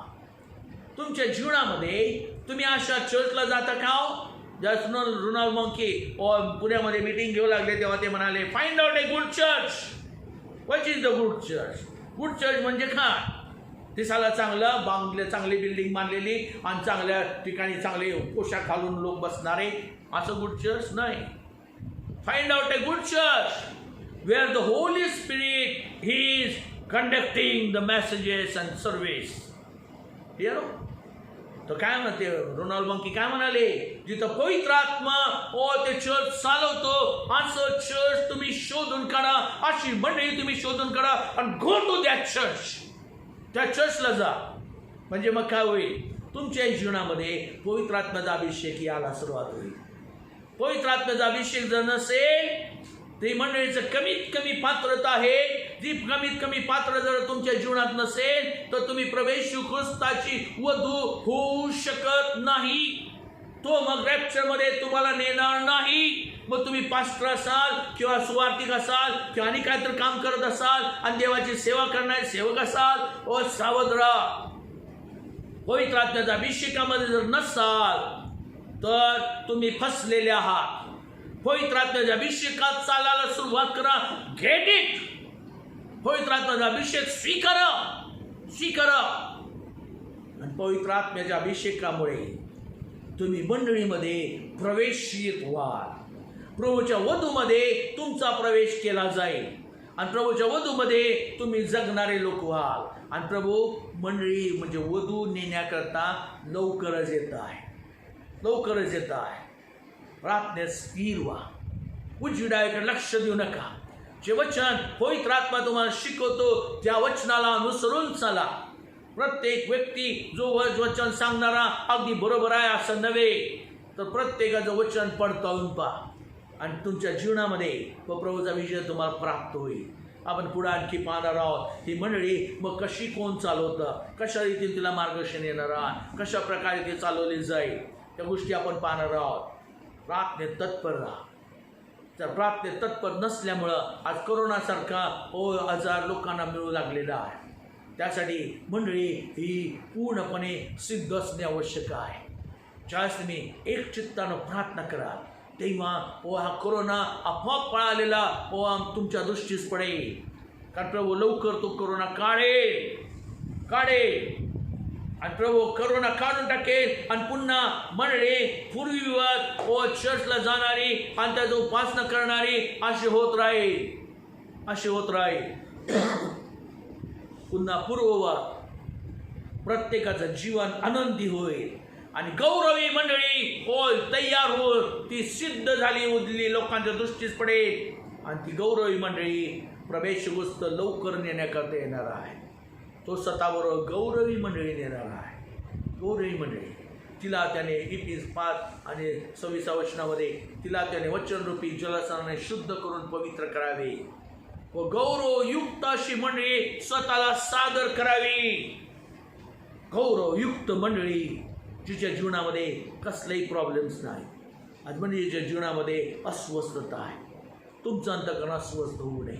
तुमच्या जीवनामध्ये तुम्ही अशा चर्चला जाता का? रोनाल्ड मंकी पुण्यामध्ये मीटिंग घेऊ लागले तेव्हा ते म्हणाले, find out a good church. What is the good church? Good church म्हणजे काय? दिसायला चांगलं बांधले, चांगली बिल्डिंग बांधलेली आणि चांगल्या ठिकाणी चांगले पोशाख घालून लोक बसणारे, असं गुड चर्च नाही. Find out a good church where the Holy Spirit is conducting the messages and service. You know? तर काय म्हणते रोनाल्ड मंकी काय म्हणाले, जिथं पवित्र आत्मा ते चर्च चालवतो असं चर्च तुम्ही शोधून काढा, अशी मंडळी तुम्ही शोधून काढा आणि गो टू दॅट चर्च. त्या चर्चला जा. म्हणजे मग काय होईल, तुमच्या जीवनामध्ये पवित्र आत्म्याचा अभिषेक यायला सुरुवात होईल. पवित्र आत्म्याचा अभिषेक जर नसेल ती मंडळीचं कमीत कमी पात्रता आहे. जी कमीत कमी पात्र जर तुमच्या जीवनात नसेल तर तुम्ही प्रवेश ख्रिस्ताची वधू होऊ शकत नाही. तो मग रॅप्चरमध्ये तुम्हाला नेणार नाही. मग तुम्ही पास्टर असाल किंवा सुवार्तिक असाल किंवा आणि काहीतरी काम करत असाल आणि देवाची सेवा करणारे सेवक असाल, सावध राहा. पवित्र आत्म्याच्या अभिषेकामध्ये जर नसाल तर तुम्ही फसलेले आहात. पवित्र आत्म्याच्या अभिषेकात चालायला सुरुवात करा. Get it. पवित्र आत्म्याचा अभिषेक स्वीकारा. आणि पवित्र आत्म्याच्या अभिषेकामुळे तुम्ही मंडळीमध्ये प्रवेशित व्हाल. प्रभूच्या वधूमध्ये तुमचा प्रवेश केला जाईल आणि प्रभूच्या वधूमध्ये तुम्ही जगणारे लोक व्हाल. आणि प्रभू मंडळी म्हणजे वधू नेण्याकरता लवकरच येत आहे. प्रार्थनेत स्थिर व्हा. उजविडाकडे लक्ष देऊ नका. जे वचन पवित्र आत्मा तुम्हाला शिकवतो त्या वचनाला अनुसरून चला. प्रत्येक व्यक्ती जो वचन सांगणारा अगदी बरोबर आहे असं नव्हे, तर प्रत्येकाचं वचन पडताळून पहा आणि तुमच्या जीवनामध्ये प्रभूचा विजय तुम्हाला प्राप्त होईल. आपण पुढे आणखी पाहणार आहोत ही मंडळी मग कशी कोण चालवतं, कशा रीतीने तिला मार्गदर्शन येणार आहे, कशा प्रकारे ती चालवली जाईल, त्या गोष्टी आपण पाहणार आहोत. प्रार्थनेत तत्पर राहा. तर प्रार्थनेत तत्पर नसल्यामुळं आज कोरोनासारखा आजार लोकांना मिळू लागलेला आहे. त्यासाठी मंडळी ही पूर्णपणे सिद्ध असणे आवश्यक आहे. ज्यावेळेस तुम्ही एक चित्तानं प्रार्थना कराल तेव्हा हा कोरोना आपोआप पळालेला तुमच्या दृष्टीस पडेल. कारण प्रभू लवकर तो कोरोना काढेल आणि प्रभू करोना काढून टाकेल आणि पुन्हा मंडळी पूर्वीवत चर्चला जाणारी आणि त्याचा उपासना करणारी अशी होत राहील. पुन्हा पूर्ववत प्रत्येकाचं जीवन आनंदी होईल आणि गौरवी मंडळी तयार होईल. ती सिद्ध झाली उरली लोकांच्या दृष्टीस पडेल आणि ती गौरवी मंडळी प्रवेश गोष्ट लवकर नेण्याकरता येणार आहे. तो स्वतःबरोबर गौरवी मंडळी नेणार आहे. गौरवी मंडळी तिला त्याने इपिस 5 आणि 26 वचनामध्ये तिला त्याने वचनरूपी जलस्नाने शुद्ध करून पवित्र करावे व गौरवयुक्त अशी मंडळी स्वतःला सादर करावी. गौरवयुक्त मंडळी जिच्या जीवनामध्ये कसलेही प्रॉब्लेम्स नाही. आज मंडळीच्या जीवनामध्ये अस्वस्थता आहे. तुमचं अंतःकरण अस्वस्थ होऊ नये.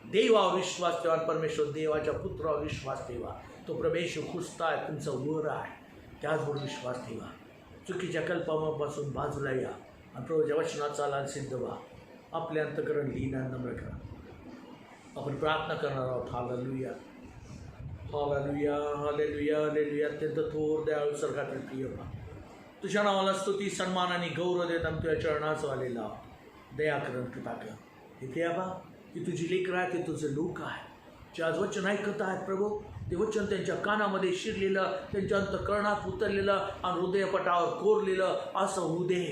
देवावर विश्वास ठेवा. परमेश्वर देवाच्या पुत्रावर विश्वास ठेवा. तो प्रवेश खुसता आहे, तुमचा वर आहे, त्याचबरोबर विश्वास ठेवा. चुकीच्या कल्पनापासून बाजूला या आणि प्रभूच्या वचनात चाला सिद्ध व्हा. आपले अंतःकरण लीन आणि नम्र करा. आपण प्रार्थना करणार आहोत. Hallelujah, hallelujah, hallelujah, hallelujah. अत्यंत थोर दयाळू स्वर्गातील प्रिय बा, तुझ्या नावाला स्तुती सन्मान आणि गौरव देत आम्ही तुझ्या चरणाचं आलेला आहोत. दया कर, कृपा कर. इथे बा की तुझी लेकरं आहे, ते तुझे लोक आहे, जे आज वचन ऐकत आहेत प्रभू. ते वचन त्यांच्या कानामध्ये शिरलेलं, त्यांच्या अंतःकरणात उतरलेलं आणि हृदयपटावर कोरलेलं असं होऊ दे.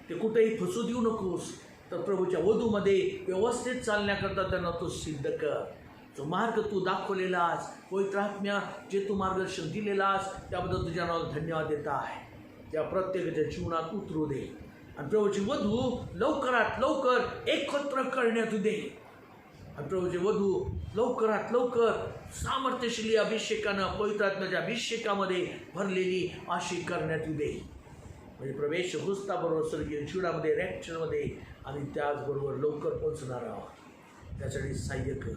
ते कुठेही फसू देऊ नकोस. तर प्रभूच्या वधूमध्ये व्यवस्थित चालण्याकरता त्यांना तू सिद्ध कर. जो मार्ग तू दाखवलेलास, पवित्र आत्म्या जे तू मार्गदर्शन दिलेलास, त्याबद्दल तुझ्या नावाला धन्यवाद देत आहे. त्या प्रत्येकाच्या जीवनात उतरू दे आणि प्रभूची वधू लवकरात लवकर एकत्र करण्यात दे. आणि प्रभूची वधू लवकरात लवकर सामर्थ्यशाली अभिषेकानं, पवित्र आत्म्याच्या अभिषेकामध्ये भरलेली अशी करण्यात दे. म्हणजे प्रवेश ख्रिस्ताबरोबर स्वर्गीय जीवनामध्ये, रॅप्चरमध्ये आणि त्याचबरोबर लवकर पोहोचणार आहोत. त्यासाठी सहाय्य कर,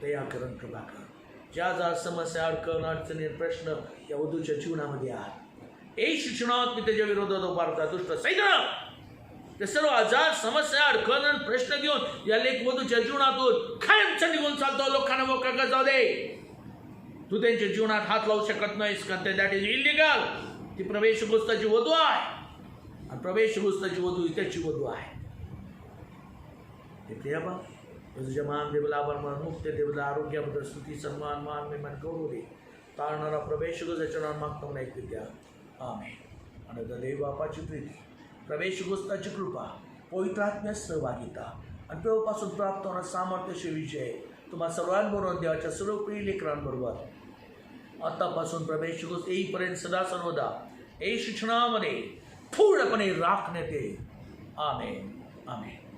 दया कर, कृपा कर. ज्या ज्या समस्या, अडचण, अडचणी, प्रश्न या वधूच्या जीवनामध्ये आहेत, येशूच्या नावात मी त्याच्या विरोधात उभारता. दुष्ट सैतान ते सर्व आजार, समस्या, अडचण, प्रश्न घेऊन या लेख वधूच्या जीवनातून कायमचं निघून चालतो. लोकांना मोकळं कर जाऊ दे. तू त्यांच्या जीवनात हात लावू शकत नाहीस, कारण दॅट इज इलिगल. ती प्रवेश गुस्ताची वधू आहे आणि प्रवेश गुस्ताची वधू त्याची वधू आहे. ते बा तुझ्या मान देवला आभार मान मुक्ती देवला आरोग्याबद्दल स्तुती सन्मान मान महिमान गौरव दे तारणारा प्रवेश चरणात मागतो नाही ऐकू द्या आमेन. आणि देव बापाची प्रीती प्रवेश गोस्ताची कृपा पवित्र आत्म्यात सहभागिता आणि प्रभूपासून प्राप्त होणारा सामर्थ्याचे विजय तुम्हा सर्वांबरोबर देवाच्या सर्व प्रिय लेकरांबरोबर आतापासून प्रवेश गोष्ट येईपर्यंत सदा सर्वदा ए शिक्षणामध्ये पूर्णपणे राखण्यात येईल. आमेन आमेन.